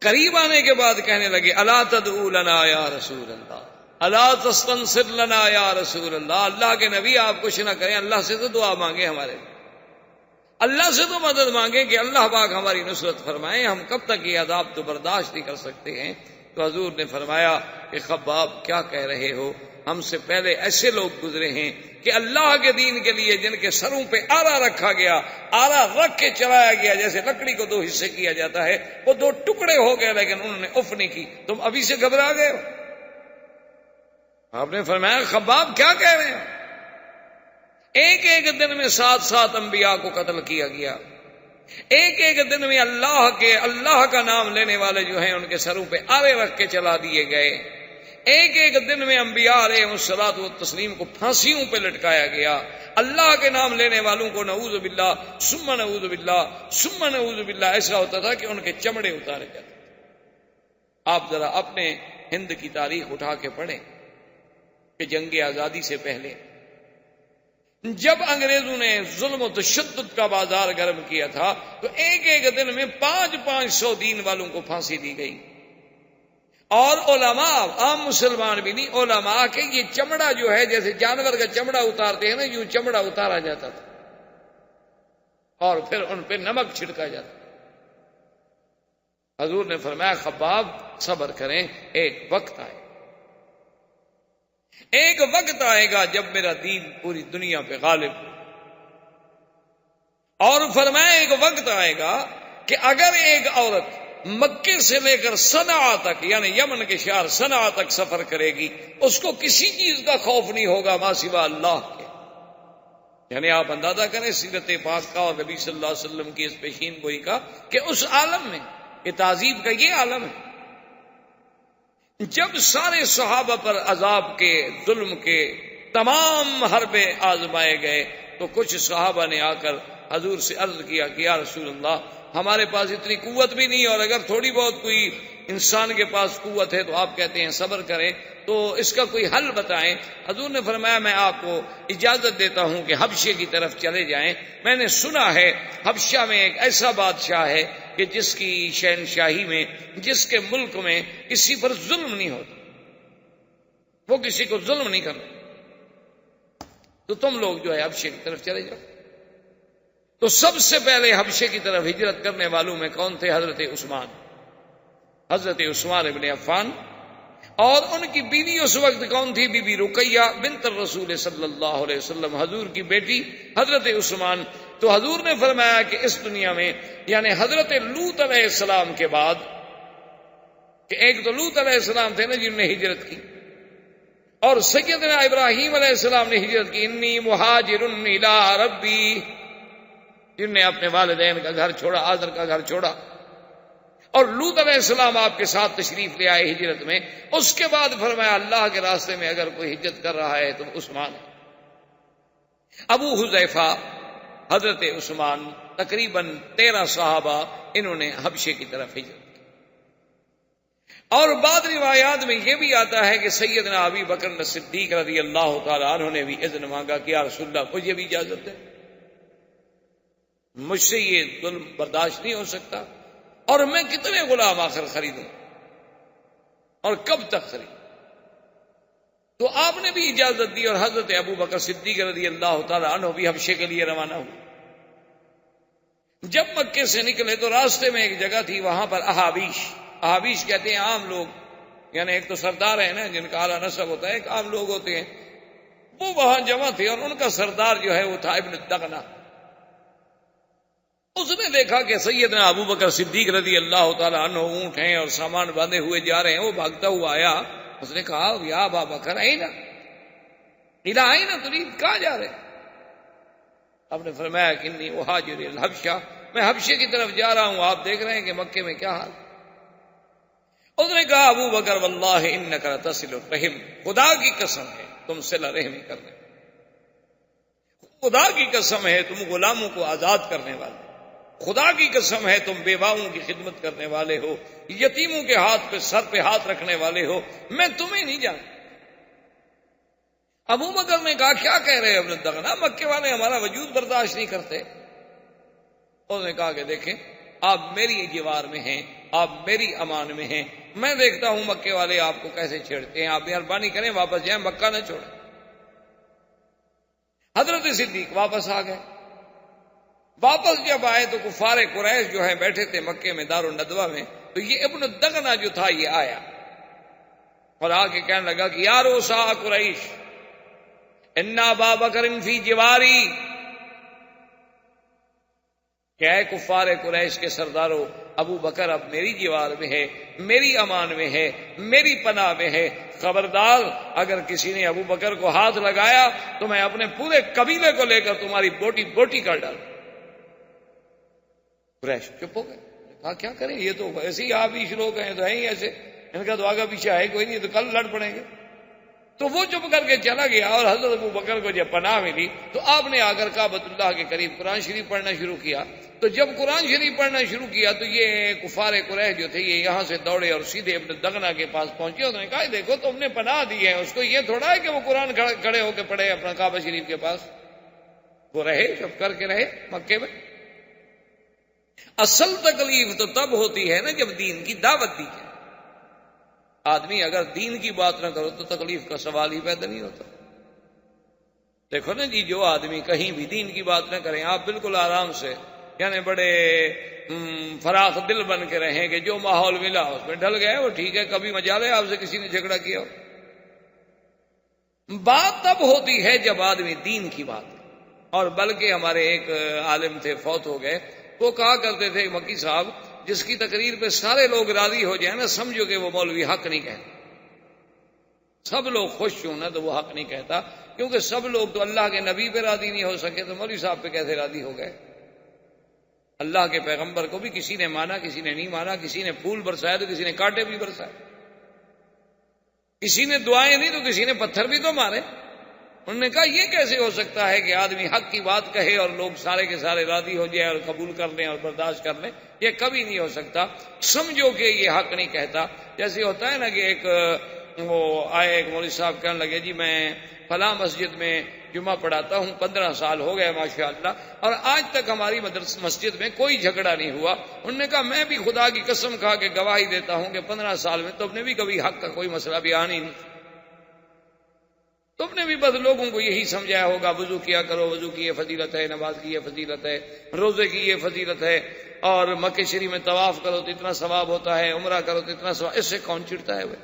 [SPEAKER 1] قریب آنے کے بعد کہنے لگے الا تدعو لنا یا رسول اللہ، الا تستنصر لنا یا رسول اللہ. اللہ کے نبی آپ کچھ نہ کریں، اللہ سے تو دعا مانگے، ہمارے اللہ سے تو مدد مانگے کہ اللہ پاک ہماری نصرت فرمائے، ہم کب تک یہ عذاب تو برداشت نہیں کر سکتے ہیں. تو حضور نے فرمایا کہ خباب کیا کہہ رہے ہو، ہم سے پہلے ایسے لوگ گزرے ہیں کہ اللہ کے دین کے لیے جن کے سروں پہ آرا رکھا گیا، آرا رکھ کے چلایا گیا، جیسے لکڑی کو دو حصے کیا جاتا ہے، وہ دو ٹکڑے ہو گئے لیکن انہوں نے اف نہیں کی. تم ابھی سے گھبرا گئے ہو. آپ نے فرمایا خباب کیا کہہ رہے ہیں؟ ایک ایک دن میں 7 انبیاء کو قتل کیا گیا، ایک ایک دن میں اللہ کا نام لینے والے جو ہیں ان کے سروں پہ آرے رکھ کے چلا دیے گئے، ایک ایک دن میں انبیاء علیہ الصلوۃ والتسلیم کو پھانسیوں پہ لٹکایا گیا. اللہ کے نام لینے والوں کو نعوذ باللہ ثم نعوذ باللہ ثم نعوذ باللہ ایسا ہوتا تھا کہ ان کے چمڑے اتارے جاتے. آپ ذرا اپنے ہند کی تاریخ اٹھا کے پڑھیں کہ جنگ آزادی سے پہلے جب انگریزوں نے ظلم و تشدد کا بازار گرم کیا تھا تو ایک ایک دن میں 500 دین والوں کو پھانسی دی گئی. اور علماء، عام مسلمان بھی نہیں، علماء کے یہ چمڑا جو ہے جیسے جانور کا چمڑا اتارتے ہیں نا، یوں چمڑا اتارا جاتا تھا اور پھر ان پہ نمک چھڑکا جاتا. حضور نے فرمایا خباب صبر کریں، ایک وقت آئے گا جب میرا دین پوری دنیا پہ غالب. اور فرمایا ایک وقت آئے گا کہ اگر ایک عورت مکے سے لے کر صنعا تک، یعنی یمن کے شہر صنعا تک سفر کرے گی، اس کو کسی چیز کا خوف نہیں ہوگا ما سوا اللہ کے. یعنی آپ اندازہ کریں سیرت پاک کا اور نبی صلی اللہ علیہ وسلم کی اس پیشین گوئی کا کہ اس عالم میں، یہ تہذیب کا یہ عالم ہے. جب سارے صحابہ پر عذاب کے، ظلم کے تمام حربے آزمائے گئے تو کچھ صحابہ نے آ کر حضور سے عرض کیا کہ یا رسول اللہ ہمارے پاس اتنی قوت بھی نہیں، اور اگر تھوڑی بہت کوئی انسان کے پاس قوت ہے تو آپ کہتے ہیں صبر کریں، تو اس کا کوئی حل بتائیں. حضور نے فرمایا میں آپ کو اجازت دیتا ہوں کہ حبشے کی طرف چلے جائیں. میں نے سنا ہے حبشہ میں ایک ایسا بادشاہ ہے کہ جس کی شہنشاہی میں، جس کے ملک میں کسی پر ظلم نہیں ہوتا، وہ کسی کو ظلم نہیں کرتا. تو تم لوگ جو ہے حبشے کی طرف چلے جاؤ۔ تو سب سے پہلے حبشے کی طرف ہجرت کرنے والوں میں کون تھے؟ حضرت عثمان، حضرت عثمان ابن عفان۔ اور ان کی بیوی اس وقت کون تھی؟ بی بی رقیہ بنت الرسول صلی اللہ علیہ وسلم، حضور کی بیٹی حضرت عثمان۔ تو حضور نے فرمایا کہ اس دنیا میں یعنی حضرت لوط علیہ السلام کے بعد، کہ ایک تو لوط علیہ السلام تھے نا جنہوں نے ہجرت کی، اور سیدنا ابراہیم علیہ السلام نے ہجرت کی، انی مہاجر الی ربی، جن نے اپنے والدین کا گھر چھوڑا، آزر کا گھر چھوڑا، اور لوط علیہ السلام آپ کے ساتھ تشریف لے آئے ہجرت میں۔ اس کے بعد فرمایا اللہ کے راستے میں اگر کوئی ہجرت کر رہا ہے تو عثمان ہے۔ ابو حذیفہ، حضرت عثمان، تقریباً 13 صحابہ انہوں نے حبشے کی طرف ہجرت کی۔ اور بعض روایات میں یہ بھی آتا ہے کہ سیدنا ابی بکر صدیق رضی اللہ تعالیٰ عنہ نے بھی اذن مانگا کہ یا رسول اللہ مجھے بھی اجازت دے، مجھ سے یہ ظلم برداشت نہیں ہو سکتا، اور میں کتنے غلام آخر خریدوں اور کب تک خریدوں؟ تو آپ نے بھی اجازت دی، اور حضرت ابو بکر صدیق رضی اللہ تعالیٰ عنہ بھی حبشے کے لیے روانہ ہوئے۔ جب مکے سے نکلے تو راستے میں ایک جگہ تھی، وہاں پر احابیش، احابیش کہتے ہیں عام لوگ، یعنی ایک تو سردار ہے نا جن کا اعلیٰ نسب ہوتا ہے، ایک عام لوگ ہوتے ہیں، وہ وہاں جمع تھے، اور ان کا سردار جو ہے وہ تھا ابن الدغنہ۔ اس نے دیکھا کہ سیدنا ابو بکر صدیق رضی اللہ تعالیٰ عنہ اونٹ ہیں اور سامان باندھے ہوئے جا رہے ہیں، وہ بھاگتا ہوا آیا، اس نے کہا یا ابا بکر اینا اینا ترید، کہاں جا رہے؟ آپ نے فرمایا کہ انی اہاجر الحبشہ، میں حبشے کی طرف جا رہا ہوں، آپ دیکھ رہے ہیں کہ مکے میں کیا حال۔ اس نے کہا ابو بکر واللہ انک لتصل الرحم، خدا کی قسم ہے تم صلہ رحمی کرنے، خدا کی قسم ہے تم غلاموں کو آزاد کرنے والے، خدا کی قسم ہے تم بیواؤں کی خدمت کرنے والے ہو، یتیموں کے ہاتھ پہ سر پہ ہاتھ رکھنے والے ہو، میں تمہیں نہیں جانتا۔ ابو بکر نے کہا کیا کہہ رہے ابن الدغنہ، مکے والے ہمارا وجود برداشت نہیں کرتے۔ اس نے کہا کہ دیکھیں آپ میری جوار میں ہیں، آپ میری امان میں ہیں، میں دیکھتا ہوں مکے والے آپ کو کیسے چھیڑتے ہیں، آپ مہربانی کریں واپس جائیں، مکہ نہ چھوڑیں۔ حضرت صدیق واپس آ گئے۔ واپس جب آئے تو کفار قریش جو ہیں بیٹھے تھے مکے میں دار الندوہ میں، تو یہ ابن الدغنہ جو تھا یہ آیا اور آ کے کہنے لگا کہ یا روسا قریش ان ابا بکر فی جواری، کیا ہے کفار قریش کے سرداروں، ابو بکر اب میری جوار میں ہے، میری امان میں ہے، میری پناہ میں ہے، خبردار اگر کسی نے ابو بکر کو ہاتھ لگایا تو میں اپنے پورے قبیلے کو لے کر تمہاری بوٹی بوٹی کر ڈالوں۔ قریش چپ ہو گئے، کہا کیا کریں، یہ تو ایسے ہی آپ ہی لوگ ہیں تو ہیں ہی ایسے، ان کا تو آگا پیچھے ہے کوئی نہیں، تو کل لڑ پڑیں گے۔ تو وہ چپ کر کے چلا گیا، اور حضرت ابو بکر کو جب پناہ ملی تو آپ نے آ کر کعبۃ اللہ کے قریب قرآن شریف پڑھنا شروع کیا۔ تو جب قرآن شریف پڑھنا شروع کیا تو یہ کفار قریش جو تھے یہ یہاں سے دوڑے اور سیدھے ابن الدغنہ کے پاس پہنچے۔ انہوں نے کہا دیکھو تم نے پناہ دی ہے، اس کو یہ تھوڑا ہے کہ وہ قرآن کھڑے ہو کے پڑھے اپنا کعبہ شریف کے پاس، وہ رہے چپ کر کے رہے مکے میں۔ اصل تکلیف تو تب ہوتی ہے نا جب دین کی دعوت دی جائے، آدمی اگر دین کی بات نہ کرو تو تکلیف کا سوال ہی پیدا نہیں ہوتا۔ دیکھو نا جی، جو آدمی کہیں بھی دین کی بات نہ کریں، آپ بالکل آرام سے یعنی بڑے فراخ دل بن کے رہیں کہ جو ماحول ملا اس میں ڈھل گئے وہ ٹھیک ہے، کبھی مجال ہے آپ سے کسی نے جھگڑا کیا ہو۔ بات تب ہوتی ہے جب آدمی دین کی بات کرے۔ اور بلکہ ہمارے ایک عالم تھے فوت ہو گئے، وہ کہا کرتے تھے مکی صاحب جس کی تقریر پہ سارے لوگ راضی ہو جائیں نا سمجھو کہ وہ مولوی حق نہیں کہتا، سب لوگ خوش ہوں نا تو وہ حق نہیں کہتا، کیونکہ سب لوگ تو اللہ کے نبی پہ راضی نہیں ہو سکے تو مولوی صاحب پہ کیسے راضی ہو گئے؟ اللہ کے پیغمبر کو بھی کسی نے مانا کسی نے نہیں مانا، کسی نے پھول برسائے تو کسی نے کانٹے بھی برسائے، کسی نے دعائیں نہیں تو کسی نے پتھر بھی تو مارے۔ انہوں نے کہا یہ کیسے ہو سکتا ہے کہ آدمی حق کی بات کہے اور لوگ سارے کے سارے راضی ہو جائے اور قبول کر لیں اور برداشت کر لیں، یہ کبھی نہیں ہو سکتا۔ سمجھو کہ یہ حق نہیں کہتا۔ جیسے ہوتا ہے نا کہ ایک وہ آئے ایک مولوی صاحب کہنے لگے جی میں فلاں مسجد میں جمعہ پڑھاتا ہوں، 15 سال ہو گئے ماشاءاللہ، اور آج تک ہماری مسجد میں کوئی جھگڑا نہیں ہوا۔ انہوں نے کہا میں بھی خدا کی قسم کھا کے گواہی دیتا ہوں کہ 15 سال میں تم نے بھی کبھی حق کا کوئی مسئلہ بیان ہی نہیں۔ تم نے بھی بس لوگوں کو یہی سمجھایا ہوگا وضو کیا کرو، وضو کی یہ فضیلت ہے، نماز کی یہ فضیلت ہے، روزے کی یہ فضیلت ہے، اور مکہ شریف میں طواف کرو تو اتنا ثواب ہوتا ہے، عمرہ کرو تو اتنا ثواب۔ اس سے کون چڑھتا ہے وہ؟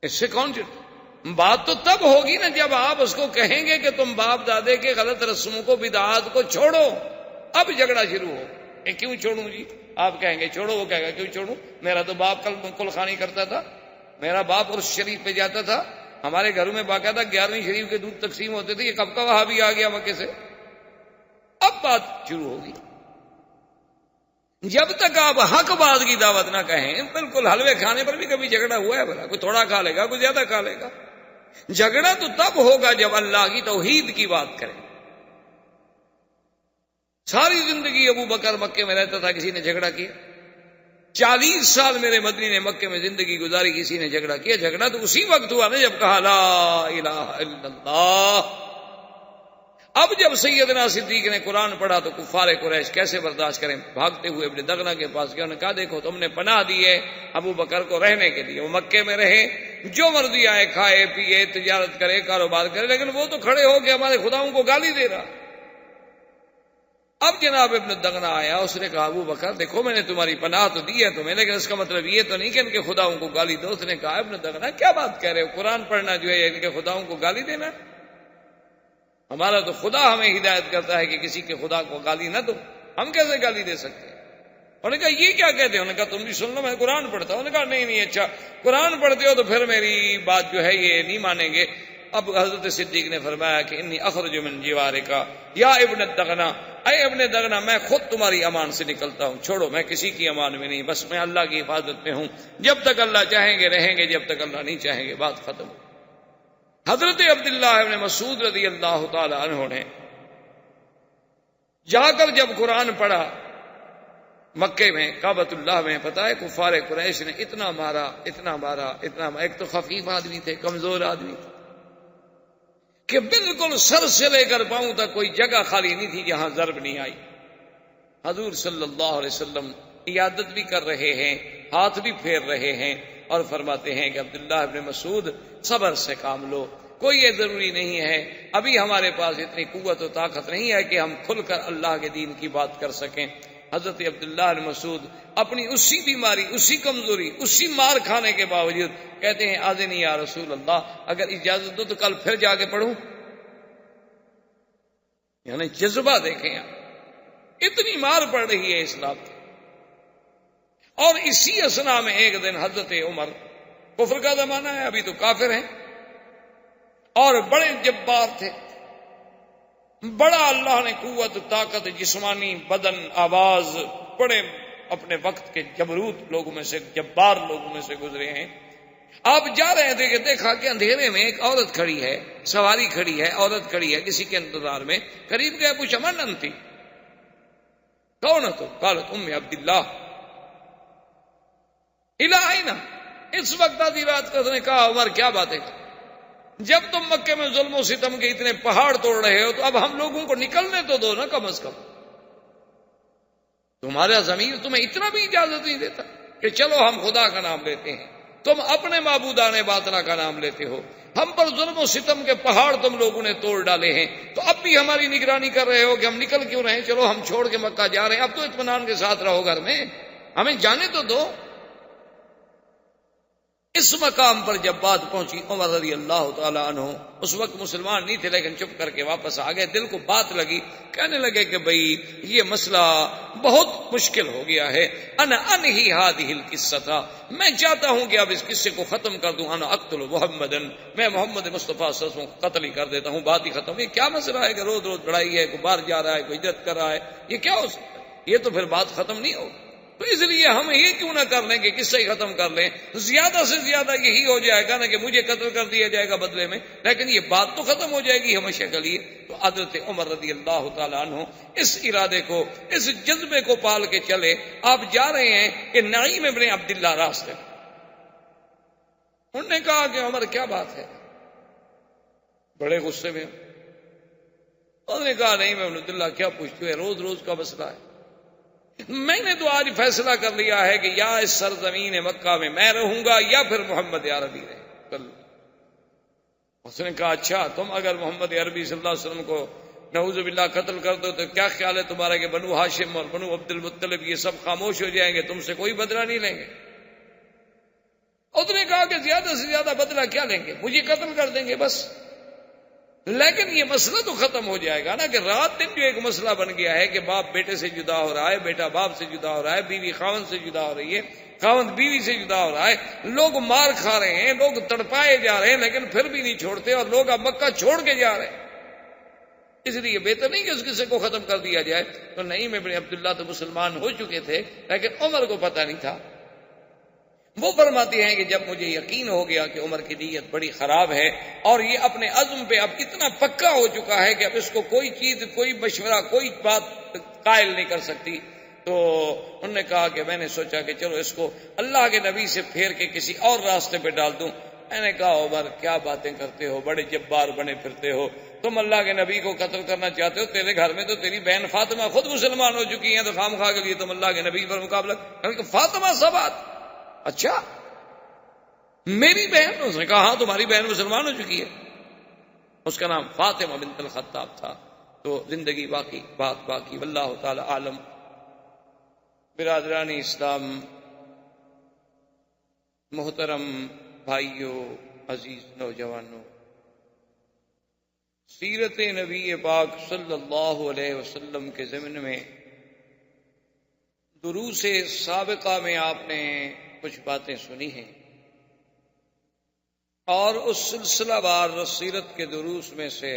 [SPEAKER 1] اس سے کون چڑھتا؟ بات تو تب ہوگی نا جب آپ اس کو کہیں گے کہ تم باپ دادے کے غلط رسموں کو، بدعات کو چھوڑو، اب جھگڑا شروع ہو۔ کیوں چھوڑوں جی؟ آپ کہیں گے چھوڑو، وہ کہے گا کیوں چھوڑوں؟ میرا تو باپ کل خانی کرتا تھا، میرا باپ عرس شریف پہ جاتا تھا، ہمارے گھروں میں باقاعدہ 11ویں شریف کے دودھ تقسیم ہوتے تھے، یہ کب کا وہاں بھی آ گیا مکے سے؟ اب بات شروع ہوگی۔ جب تک آپ حق بات کی دعوت نہ کہیں، بالکل حلوے کھانے پر بھی کبھی جھگڑا ہوا ہے بھلا؟ کوئی تھوڑا کھا لے گا، کوئی زیادہ کھا لے گا۔ جھگڑا تو تب ہوگا جب اللہ کی توحید کی بات کریں۔ ساری زندگی ابو بکر مکے میں رہتا تھا، کسی نے جھگڑا کیا؟ 40 سال میرے مدنی نے مکے میں زندگی گزاری، کسی نے جھگڑا کیا؟ جھگڑا تو اسی وقت ہوا نا جب کہا لا الہ الا اللہ۔ اب جب سیدنا صدیق نے قرآن پڑھا تو کفار قریش کیسے برداشت کریں؟ بھاگتے ہوئے ابن دغنہ کے پاس گیا، انہوں نے کہا دیکھو تم نے پناہ دی ہے ابو بکر کو رہنے کے لیے، وہ مکے میں رہے، جو مرضی آئے کھائے پیے، تجارت کرے، کاروبار کرے، لیکن وہ تو کھڑے ہو کے ہمارے خداؤں کو گالی دے رہا۔ اب جناب ابن دغنہ آیا، اس نے کہا ابو بکر دیکھو میں نے تمہاری پناہ تو دی ہے تمہیں، لیکن اس کا مطلب یہ تو نہیں کہ ان کے خداؤں کو گالی دو۔ اس نے کہا ابن دغنہ کیا بات کہہ رہے ہو؟ قرآن پڑھنا جو ہے ان کے خداؤں کو گالی دینا؟ ہمارا تو خدا ہمیں ہدایت کرتا ہے کہ کسی کے خدا کو گالی نہ دو، ہم کیسے گالی دے سکتے ہیں؟ انہوں نے کہا یہ کیا کہتے ہیں؟ انہوں نے کہا تم بھی سن لو، میں قرآن پڑھتا ہوں۔ انہوں نے کہا نہیں اچھا قرآن پڑھتے ہو تو پھر میری بات جو ہے یہ نہیں مانیں گے۔ اب حضرت صدیق نے فرمایا کہ انی اخرج من جوارک یا ابن دغنہ، اے ابن دغنہ میں خود تمہاری امان سے نکلتا ہوں، چھوڑو میں کسی کی امان میں نہیں، بس میں اللہ کی حفاظت میں ہوں، جب تک اللہ چاہیں گے رہیں گے، جب تک اللہ نہیں چاہیں گے بات ختم۔ حضرت عبداللہ ابن مسعود رضی اللہ تعالی عنہ نے جا کر جب قرآن پڑھا مکے میں کعبۃ اللہ میں، پتہ ہے کفار قریش نے اتنا مارا اتنا مارا اتنا مارا، ایک تو خفیف آدمی تھے، کمزور آدمی تھے، کہ بالکل سر سے لے کر پاؤں تک کوئی جگہ خالی نہیں تھی جہاں ضرب نہیں آئی۔ حضور صلی اللہ علیہ وسلم عیادت بھی کر رہے ہیں، ہاتھ بھی پھیر رہے ہیں، اور فرماتے ہیں کہ عبداللہ ابن مسعود صبر سے کام لو، کوئی یہ ضروری نہیں ہے، ابھی ہمارے پاس اتنی قوت و طاقت نہیں ہے کہ ہم کھل کر اللہ کے دین کی بات کر سکیں۔ حضرت عبداللہ بن مسعود اپنی اسی بیماری، اسی کمزوری، اسی مار کھانے کے باوجود کہتے ہیں آذنی یا رسول اللہ، اگر اجازت دو تو کل پھر جا کے پڑھوں۔ یعنی جذبہ دیکھیں آپ، اتنی مار پڑ رہی ہے اسلام کی۔ اور اسی اسنا میں ایک دن حضرت عمر، کفر کا زمانہ ہے، ابھی تو کافر ہیں اور بڑے جبار تھے، بڑا اللہ نے قوت طاقت جسمانی بدن آواز، بڑے اپنے وقت کے جبروت لوگوں میں سے، جبار لوگوں میں سے گزرے ہیں۔ آپ جا رہے تھے کہ دیکھا کہ اندھیرے میں ایک عورت کھڑی ہے، سواری کھڑی ہے، عورت کھڑی ہے کسی کے انتظار میں، قریب گئے پوچھا من انتی، کون ہے تو؟ قالت ام عبداللہ الہ اینا، اس وقت آدھی رات کو اس نے کہا عمر کیا بات ہے، جب تم مکے میں ظلم و ستم کے اتنے پہاڑ توڑ رہے ہو تو اب ہم لوگوں کو نکلنے تو دو نا، کم از کم تمہارا ضمیر تمہیں اتنا بھی اجازت نہیں دیتا کہ چلو ہم خدا کا نام لیتے ہیں، تم اپنے معبودان باطلا کا نام لیتے ہو، ہم پر ظلم و ستم کے پہاڑ تم لوگوں نے توڑ ڈالے ہیں، تو اب بھی ہماری نگرانی کر رہے ہو کہ ہم نکل کیوں رہے ہیں، چلو ہم چھوڑ کے مکہ جا رہے ہیں، اب تو اطمینان کے ساتھ رہو گھر میں، ہمیں جانے تو دو۔ اس مقام پر جب بات پہنچی عمر رضی اللہ تعالی عنہ اس وقت مسلمان نہیں تھے، لیکن چپ کر کے واپس آ گئے، دل کو بات لگی، کہنے لگے کہ بھئی یہ مسئلہ بہت مشکل ہو گیا ہے، انا انہی ہذہ القصہ، میں چاہتا ہوں کہ اب اس قصے کو ختم کر دوں، انا اقتل محمدن، میں محمد مصطفیٰ صلی اللہ علیہ وسلم کو قتل ہی کر دیتا ہوں، بات ہی ختم۔ یہ کیا مسئلہ ہے کہ روز روز لڑائی ہے، کوئی باہر جا رہا ہے، کوئی ہجرت کر رہا ہے، یہ کیا ہو سکتا ہے؟ یہ تو پھر بات ختم نہیں ہوگی، تو اس لیے ہم یہ کیوں نہ کر لیں کہ قصہ ہی ختم کر لیں، زیادہ سے زیادہ یہی ہو جائے گا نا کہ مجھے قتل کر دیا جائے گا بدلے میں، لیکن یہ بات تو ختم ہو جائے گی ہمیشہ کے لیے۔ تو حضرت عمر رضی اللہ تعالی عنہ اس ارادے کو، اس جذبے کو پال کے چلے۔ آپ جا رہے ہیں کہ نعیم ابن عبداللہ راستے، انہوں نے کہا کہ عمر کیا بات ہے، بڑے غصے میں انہوں نے کہا نعیم ابن عبداللہ کیا پوچھتے ہیں، روز روز کا مسئلہ ہے، میں نے تو آج فیصلہ کر لیا ہے کہ یا اس سرزمین مکہ میں میں رہوں گا یا پھر محمد عربی رہے۔ اس نے کہا اچھا تم اگر محمد عربی صلی اللہ علیہ وسلم کو نعوذ باللہ قتل کر دو تو کیا خیال ہے تمہارا کہ بنو ہاشم اور بنو عبد المطلب یہ سب خاموش ہو جائیں گے، تم سے کوئی بدلہ نہیں لیں گے؟ اس نے کہا کہ زیادہ سے زیادہ بدلہ کیا لیں گے، مجھے قتل کر دیں گے بس، لیکن یہ مسئلہ تو ختم ہو جائے گا نا کہ رات دن جو ایک مسئلہ بن گیا ہے کہ باپ بیٹے سے جدا ہو رہا ہے، بیٹا باپ سے جدا ہو رہا ہے، بیوی خاوند سے جدا ہو رہی ہے، خاوند بیوی سے جدا ہو رہا ہے، لوگ مار کھا رہے ہیں، لوگ تڑپائے جا رہے ہیں، لیکن پھر بھی نہیں چھوڑتے، اور لوگ اب مکہ چھوڑ کے جا رہے ہیں۔ اس لیے بہتر نہیں کہ اس قصے کو ختم کر دیا جائے۔ تو نہیں، ابن عبداللہ تو مسلمان ہو چکے تھے، لیکن عمر کو پتہ نہیں تھا۔ وہ فرماتے ہیں کہ جب مجھے یقین ہو گیا کہ عمر کی نیت بڑی خراب ہے اور یہ اپنے عزم پہ اب اتنا پکا ہو چکا ہے کہ اب اس کو کوئی چیز، کوئی مشورہ، کوئی بات قائل نہیں کر سکتی، تو انہوں نے کہا کہ میں نے سوچا کہ چلو اس کو اللہ کے نبی سے پھیر کے کسی اور راستے پہ ڈال دوں۔ میں نے کہا عمر کیا باتیں کرتے ہو، بڑے جبار بنے پھرتے ہو، تم اللہ کے نبی کو قتل کرنا چاہتے ہو، تیرے گھر میں تو تیری بہن فاطمہ خود مسلمان ہو چکی ہیں، تو خام خواہ کے لیے تم اللہ کے نبی پر مقابلہ فاطمہ سبات، اچھا میری بہن؟ اس نے کہا ہاں تمہاری بہن مسلمان ہو چکی ہے، اس کا نام فاطمہ بنت الخطاب تھا۔ تو زندگی باقی، بات باقی، واللہ تعالی عالم۔ برادران اسلام، محترم بھائیوں، عزیز نوجوانوں، سیرت نبی پاک صلی اللہ علیہ وسلم کے ضمن میں دروس سابقہ میں آپ نے کچھ باتیں سنی ہیں، اور اس سلسلہ وار سیرت کے دروس میں سے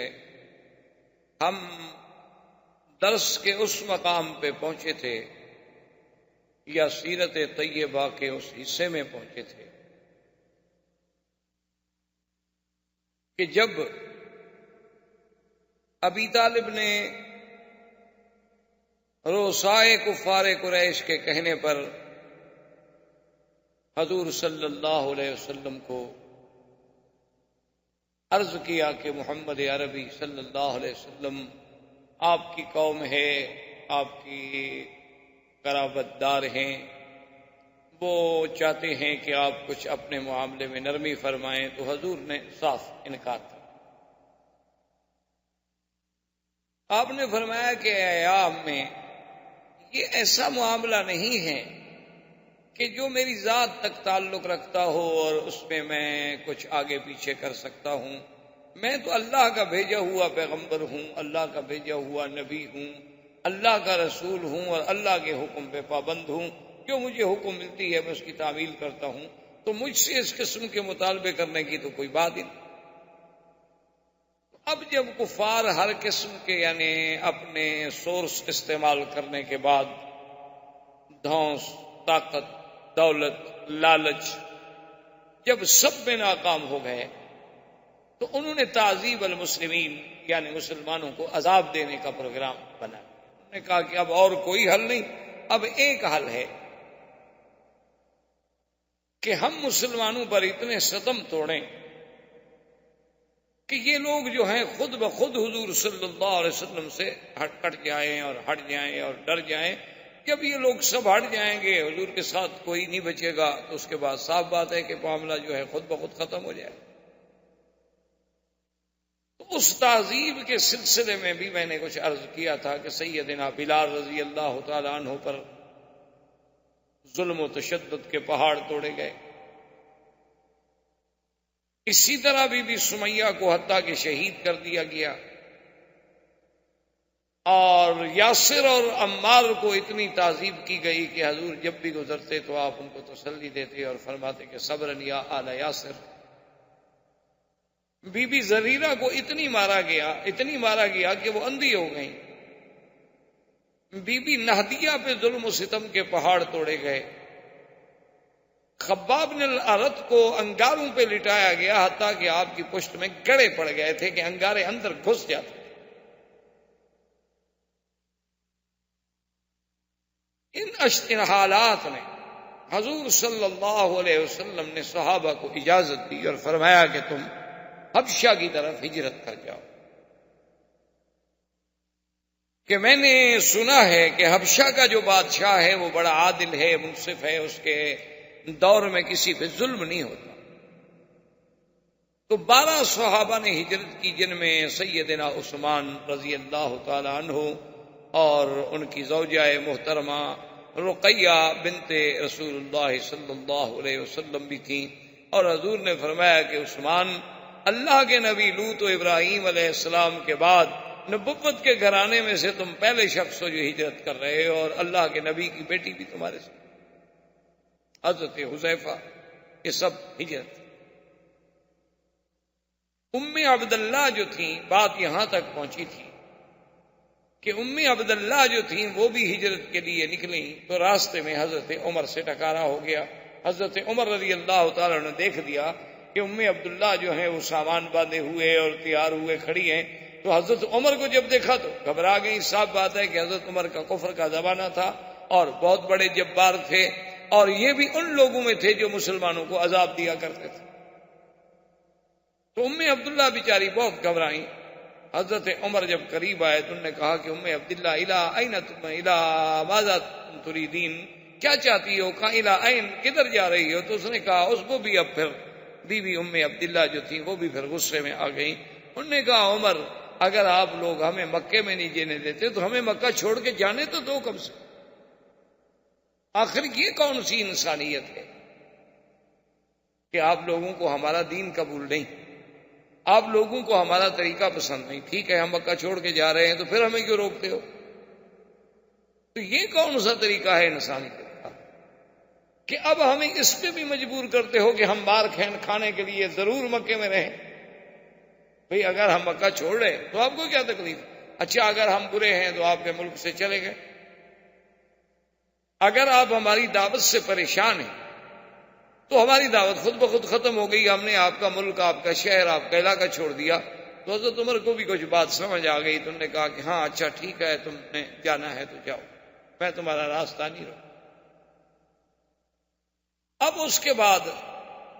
[SPEAKER 1] ہم درس کے اس مقام پہ پہنچے تھے، یا سیرت طیبہ کے اس حصے میں پہنچے تھے کہ جب ابی طالب نے روسائے کفار قریش کے کہنے پر حضور صلی اللہ علیہ وسلم کو عرض کیا کہ محمد عربی صلی اللہ علیہ وسلم آپ کی قوم ہے، آپ کی قرابت دار ہیں، وہ چاہتے ہیں کہ آپ کچھ اپنے معاملے میں نرمی فرمائیں، تو حضور نے صاف انکار کیا۔ آپ نے فرمایا کہ اے عام میں یہ ایسا معاملہ نہیں ہے کہ جو میری ذات تک تعلق رکھتا ہو اور اس میں میں کچھ آگے پیچھے کر سکتا ہوں، میں تو اللہ کا بھیجا ہوا پیغمبر ہوں، اللہ کا بھیجا ہوا نبی ہوں، اللہ کا رسول ہوں، اور اللہ کے حکم پہ پابند ہوں، جو مجھے حکم ملتی ہے میں اس کی تعمیل کرتا ہوں، تو مجھ سے اس قسم کے مطالبے کرنے کی تو کوئی بات ہی نہیں۔ اب جب کفار ہر قسم کے یعنی اپنے سورس استعمال کرنے کے بعد دھونس، طاقت، دولت، لالچ، جب سب میں ناکام ہو گئے تو انہوں نے تعذیب المسلمین یعنی مسلمانوں کو عذاب دینے کا پروگرام بنایا۔ انہوں نے کہا کہ اب اور کوئی حل نہیں، اب ایک حل ہے کہ ہم مسلمانوں پر اتنے ستم توڑیں کہ یہ لوگ جو ہیں خود بخود حضور صلی اللہ علیہ وسلم سے ہٹ جائیں اور ہٹ جائیں اور ڈر جائیں۔ جب یہ لوگ سب ہٹ جائیں گے، حضور کے ساتھ کوئی نہیں بچے گا، تو اس کے بعد صاف بات ہے کہ معاملہ جو ہے خود بخود ختم ہو جائے۔ تو اس تعذیب کے سلسلے میں بھی میں نے کچھ عرض کیا تھا کہ سیدنا بلال رضی اللہ تعالی عنہ پر ظلم و تشدد کے پہاڑ توڑے گئے، اسی طرح بی سمیہ کو حتیٰ کہ شہید کر دیا گیا، اور یاسر اور عمار کو اتنی تعذیب کی گئی کہ حضور جب بھی گزرتے تو آپ ان کو تسلی دیتے اور فرماتے کہ صبرن یا آل یاسر۔ بی زریرہ کو اتنی مارا گیا کہ وہ اندھی ہو گئیں۔ بی نہدیہ پہ ظلم و ستم کے پہاڑ توڑے گئے۔ خباب بن الارت کو انگاروں پہ لٹایا گیا، حتیٰ کہ آپ کی پشت میں گڑے پڑ گئے تھے کہ انگارے اندر گھس جاتے۔ ان حالات میں حضور صلی اللہ علیہ وسلم نے صحابہ کو اجازت دی اور فرمایا کہ تم حبشہ کی طرف ہجرت کر جاؤ، کہ میں نے سنا ہے کہ حبشہ کا جو بادشاہ ہے وہ بڑا عادل ہے، منصف ہے، اس کے دور میں کسی پہ ظلم نہیں ہوتا۔ تو 12 صحابہ نے ہجرت کی، جن میں سیدنا عثمان رضی اللہ تعالی عنہ اور ان کی زوجہ محترمہ رقیہ بنت رسول اللہ صلی اللہ علیہ وسلم بھی تھیں، اور حضور نے فرمایا کہ عثمان اللہ کے نبی لوط و ابراہیم علیہ السلام کے بعد نبوت کے گھرانے میں سے تم پہلے شخص ہو جو ہجرت کر رہے ہو، اور اللہ کے نبی کی بیٹی بھی تمہارے ساتھ، حضرت حذیفہ، یہ سب ہجرت۔ ام عبداللہ جو تھیں، بات یہاں تک پہنچی تھی کہ ام عبداللہ جو تھیں وہ بھی ہجرت کے لیے نکلیں، تو راستے میں حضرت عمر سے ٹکرانا ہو گیا۔ حضرت عمر رضی اللہ تعالیٰ نے دیکھ دیا کہ ام عبداللہ جو ہیں وہ سامان باندھے ہوئے اور تیار ہوئے کھڑی ہیں، تو حضرت عمر کو جب دیکھا تو گھبرا گئی۔ صاف بات ہے کہ حضرت عمر کا کفر کا زمانہ تھا اور بہت بڑے جبار تھے، اور یہ بھی ان لوگوں میں تھے جو مسلمانوں کو عذاب دیا کرتے تھے۔ تو ام عبداللہ بیچاری بہت گھبرائیں۔ حضرت عمر جب قریب آئے تو انہوں نے کہا کہ ام عبداللہ الا این تم الا ماذا تریدین، کیا چاہتی ہو، کہاں الا این، کدھر جا رہی ہو؟ تو اس نے کہا، اس کو بھی اب پھر بی ام عبداللہ جو تھی وہ بھی پھر غصے میں آ گئی۔ انہوں نے کہا، عمر اگر آپ لوگ ہمیں مکے میں نہیں جینے دیتے تو ہمیں مکہ چھوڑ کے جانے تو دو کم سے، آخر یہ کون سی انسانیت ہے کہ آپ لوگوں کو ہمارا دین قبول نہیں، آپ لوگوں کو ہمارا طریقہ پسند نہیں، ٹھیک ہے ہم مکہ چھوڑ کے جا رہے ہیں تو پھر ہمیں کیوں روکتے ہو؟ تو یہ کون سا طریقہ ہے انسانیت کا کہ اب ہمیں اس پہ بھی مجبور کرتے ہو کہ ہم مار کھانے کے لیے ضرور مکے میں رہیں؟ بھئی اگر ہم مکہ چھوڑ رہے تو آپ کو کیا تکلیف؟ اچھا اگر ہم برے ہیں تو آپ کے ملک سے چلے گئے، اگر آپ ہماری دعوت سے پریشان ہیں تو ہماری دعوت خود بخود ختم ہو گئی، ہم نے آپ کا ملک، آپ کا شہر، آپ کا علاقہ چھوڑ دیا۔ تو حضرت عمر کو بھی کچھ بات سمجھ آ گئی، تو انہوں نے کہا کہ ہاں اچھا ٹھیک ہے، تم نے جانا ہے تو جاؤ، میں تمہارا راستہ نہیں روکوں۔ اب اس کے بعد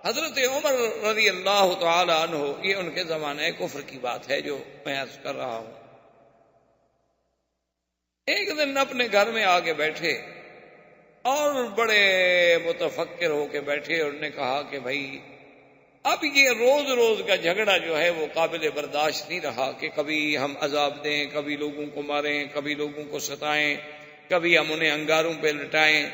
[SPEAKER 1] حضرت عمر رضی اللہ تعالی عنہ، یہ ان کے زمانے کفر کی بات ہے جو میں عرض کر رہا ہوں، ایک دن اپنے گھر میں آگے بیٹھے اور بڑے متفکر ہو کے بیٹھے، اور انہوں نے کہا کہ بھائی اب یہ روز روز کا جھگڑا جو ہے وہ قابل برداشت نہیں رہا کہ کبھی ہم عذاب دیں، کبھی لوگوں کو ماریں، کبھی لوگوں کو ستائیں، کبھی ہم انہیں انگاروں پہ لٹائیں،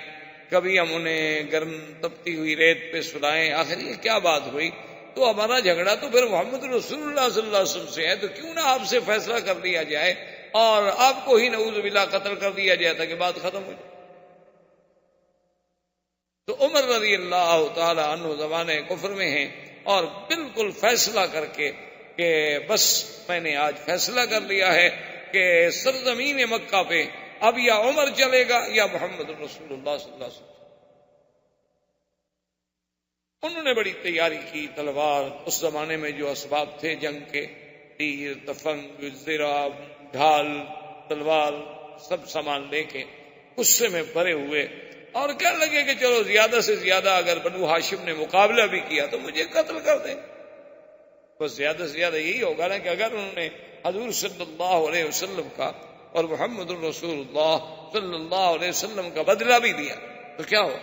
[SPEAKER 1] کبھی ہم انہیں گرم تپتی ہوئی ریت پہ سلائیں، آخر یہ کیا بات ہوئی؟ تو ہمارا جھگڑا تو پھر محمد رسول اللہ صلی اللہ علیہ وسلم سے ہے، تو کیوں نہ آپ سے فیصلہ کر لیا جائے اور آپ کو ہی نعوذ باللہ قتل کر دیا جائے تاکہ بات ختم ہو جائے۔ تو عمر رضی اللہ تعالی عنہ زمانے کفر میں ہیں، اور بالکل فیصلہ کر کے کہ بس میں نے آج فیصلہ کر لیا ہے کہ سرزمین مکہ پہ اب یا عمر چلے گا یا محمد رسول اللہ صلی اللہ علیہ وسلم۔ انہوں نے بڑی تیاری کی، تلوار، اس زمانے میں جو اسباب تھے جنگ کے، تیر، تفنگ، زرہ، ڈھال، تلوار، سب سامان لے کے غصے میں بھرے ہوئے، اور کہنے لگے کہ چلو زیادہ سے زیادہ اگر بنو ہاشم نے مقابلہ بھی کیا تو مجھے قتل کر دیں، بس زیادہ سے زیادہ یہی ہوگا نا کہ اگر انہوں نے حضور صلی اللہ علیہ وسلم کا اور محمد الرسول اللہ صلی اللہ علیہ وسلم کا بدلہ بھی دیا تو کیا ہو،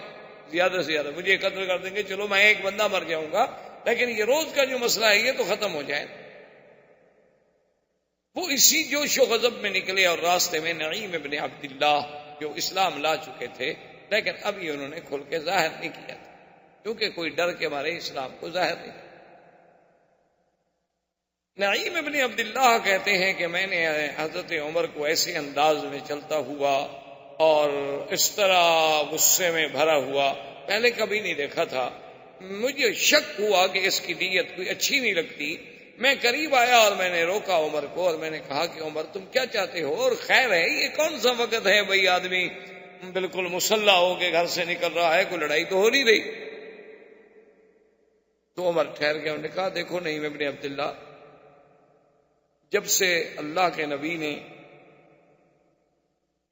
[SPEAKER 1] زیادہ سے زیادہ مجھے قتل کر دیں گے، چلو میں ایک بندہ مر جاؤں گا لیکن یہ روز کا جو مسئلہ ہے یہ تو ختم ہو جائے۔ وہ اسی جوش و غضب میں نکلے، اور راستے میں نعیم ابن عبداللہ جو اسلام لا چکے تھے لیکن ابھی انہوں نے کھل کے ظاہر نہیں کیا تھا کیونکہ کوئی ڈر کے مارے اسلام کو ظاہر نہیں کیا۔ نعیم ابن عبداللہ کہتے ہیں کہ میں نے حضرت عمر کو ایسے انداز میں چلتا ہوا اور اس طرح غصے میں بھرا ہوا پہلے کبھی نہیں دیکھا تھا، مجھے شک ہوا کہ اس کی نیت کوئی اچھی نہیں لگتی۔ میں قریب آیا اور میں نے روکا عمر کو، اور میں نے کہا کہ عمر تم کیا چاہتے ہو، اور خیر ہے یہ کون سا وقت ہے بھائی آدمی بالکل مسلح ہو کے گھر سے نکل رہا ہے، کوئی لڑائی تو ہو نہیں رہی۔ تو عمر ٹھہر گیا، انہوں نے کہا دیکھو نعیم ابن عبداللہ، جب سے اللہ کے نبی نے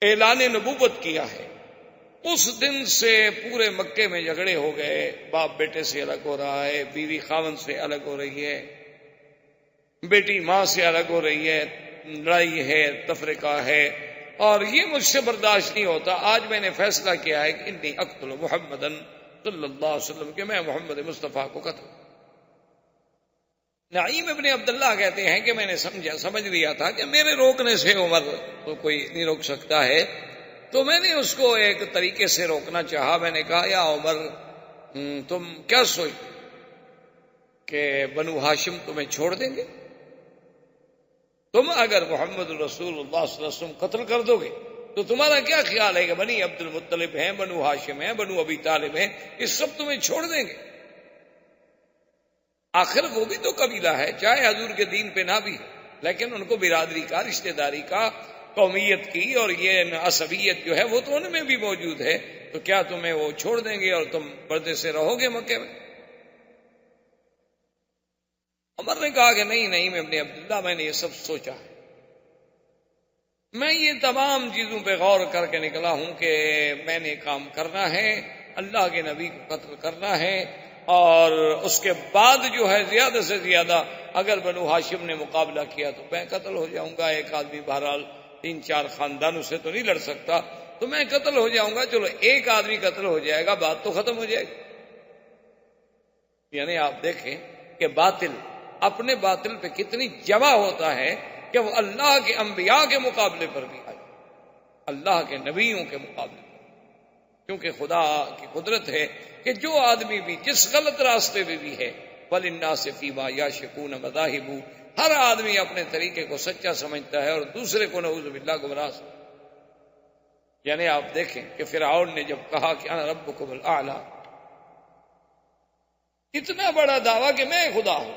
[SPEAKER 1] اعلان نبوت کیا ہے اس دن سے پورے مکے میں جھگڑے ہو گئے، باپ بیٹے سے الگ ہو رہا ہے، بیوی خاوند سے الگ ہو رہی ہے، بیٹی ماں سے الگ ہو رہی ہے، لڑائی ہے، تفرقہ ہے، اور یہ مجھ سے برداشت نہیں ہوتا۔ آج میں نے فیصلہ کیا ہے کہ انی اقتل محمدن صلی اللہ علیہ وسلم کہ میں محمد مصطفیٰ کو قتل۔ نعیم ابن عبداللہ کہتے ہیں کہ میں نے سمجھ لیا تھا کہ میرے روکنے سے عمر تو کوئی نہیں روک سکتا ہے، تو میں نے اس کو ایک طریقے سے روکنا چاہا۔ میں نے کہا یا عمر تم کیا سوچتے کہ بنو ہاشم تمہیں چھوڑ دیں گے؟ تم اگر محمد رسول اللہ صلی اللہ علیہ وسلم قتل کر دو گے تو تمہارا کیا خیال ہے کہ بنی عبد المطلب ہیں، بنو ہاشم ہیں، بنو ابی طالب ہیں، یہ سب تمہیں چھوڑ دیں گے؟ آخر وہ بھی تو قبیلہ ہے، چاہے حضور کے دین پہ نہ بھی، لیکن ان کو برادری کا، رشتہ داری کا، قومیت کی اور یہ عصبیت جو ہے وہ تو ان میں بھی موجود ہے، تو کیا تمہیں وہ چھوڑ دیں گے اور تم پردے سے رہو گے مکے میں؟ عمر نے کہا کہ نہیں میں ابن عبداللہ، میں نے یہ سب سوچا ہے، میں یہ تمام چیزوں پہ غور کر کے نکلا ہوں کہ میں نے کام کرنا ہے، اللہ کے نبی کو قتل کرنا ہے، اور اس کے بعد جو ہے زیادہ سے زیادہ اگر بنو ہاشم نے مقابلہ کیا تو میں قتل ہو جاؤں گا۔ ایک آدمی بہرحال 3-4 خاندانوں سے تو نہیں لڑ سکتا، تو میں قتل ہو جاؤں گا، چلو ایک آدمی قتل ہو جائے گا، بات تو ختم ہو جائے گی۔ یعنی آپ دیکھیں کہ باطل اپنے باطل پہ کتنی جمع ہوتا ہے کہ وہ اللہ کے انبیاء کے مقابلے پر بھی آئے، اللہ کے نبیوں کے مقابلے پر، کیونکہ خدا کی قدرت ہے کہ جو آدمی بھی جس غلط راستے میں بھی ہے، وَلِلنَّاسِ فِيمَا يَشْكُونَ مَذَاهِبُ، ہر آدمی اپنے طریقے کو سچا سمجھتا ہے اور دوسرے کو نعوذ باللہ گمراہ سمجھتا ہے۔ یعنی آپ دیکھیں کہ فرعون نے جب کہا کہ انا ربکم الاعلی، اتنا بڑا دعویٰ کہ میں خدا ہوں۔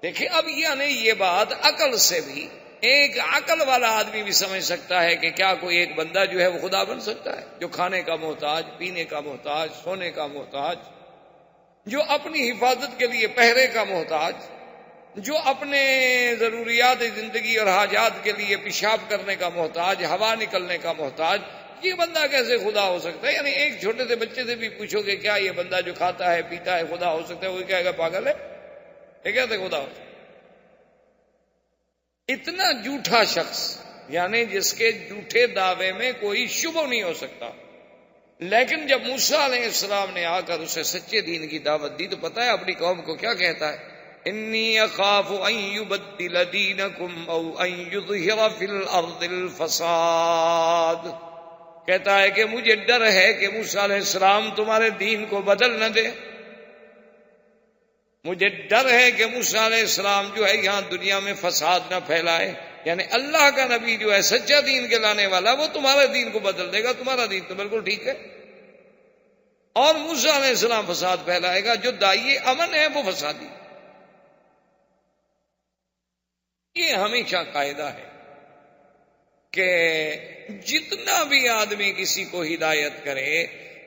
[SPEAKER 1] دیکھیں اب یعنی یہ بات عقل سے بھی، ایک عقل والا آدمی بھی سمجھ سکتا ہے کہ کیا کوئی ایک بندہ جو ہے وہ خدا بن سکتا ہے، جو کھانے کا محتاج، پینے کا محتاج، سونے کا محتاج، جو اپنی حفاظت کے لیے پہرے کا محتاج، جو اپنے ضروریات زندگی اور حاجات کے لیے پیشاب کرنے کا محتاج، ہوا نکلنے کا محتاج، یہ بندہ کیسے خدا ہو سکتا ہے؟ یعنی ایک چھوٹے سے بچے سے بھی پوچھو کہ کیا یہ بندہ جو کھاتا ہے پیتا ہے خدا ہو سکتا ہے، وہ کہے گا پاگل ہے، یہ کیسے خدا ہو سکتا ہے؟ اتنا جھوٹا شخص، یعنی جس کے جھوٹے دعوے میں کوئی شبہ نہیں ہو سکتا، لیکن جب موسیٰ علیہ السلام نے آ کر اسے سچے دین کی دعوت دی تو پتہ ہے اپنی قوم کو کیا کہتا ہے؟ انی اخاف ان یبدل دینکم او ان یظہر فی الارض الفساد، کہتا ہے کہ مجھے ڈر ہے کہ موسیٰ علیہ السلام تمہارے دین کو بدل نہ دے، مجھے ڈر ہے کہ موسیٰ علیہ السلام جو ہے یہاں دنیا میں فساد نہ پھیلائے، یعنی اللہ کا نبی جو ہے سچا دین کے لانے والا، وہ تمہارے دین کو بدل دے گا، تمہارا دین تو بالکل ٹھیک ہے، اور موسیٰ علیہ السلام فساد پھیلائے گا، جو داعی امن ہے وہ فسادی۔ یہ ہمیشہ قاعدہ ہے کہ جتنا بھی آدمی کسی کو ہدایت کرے،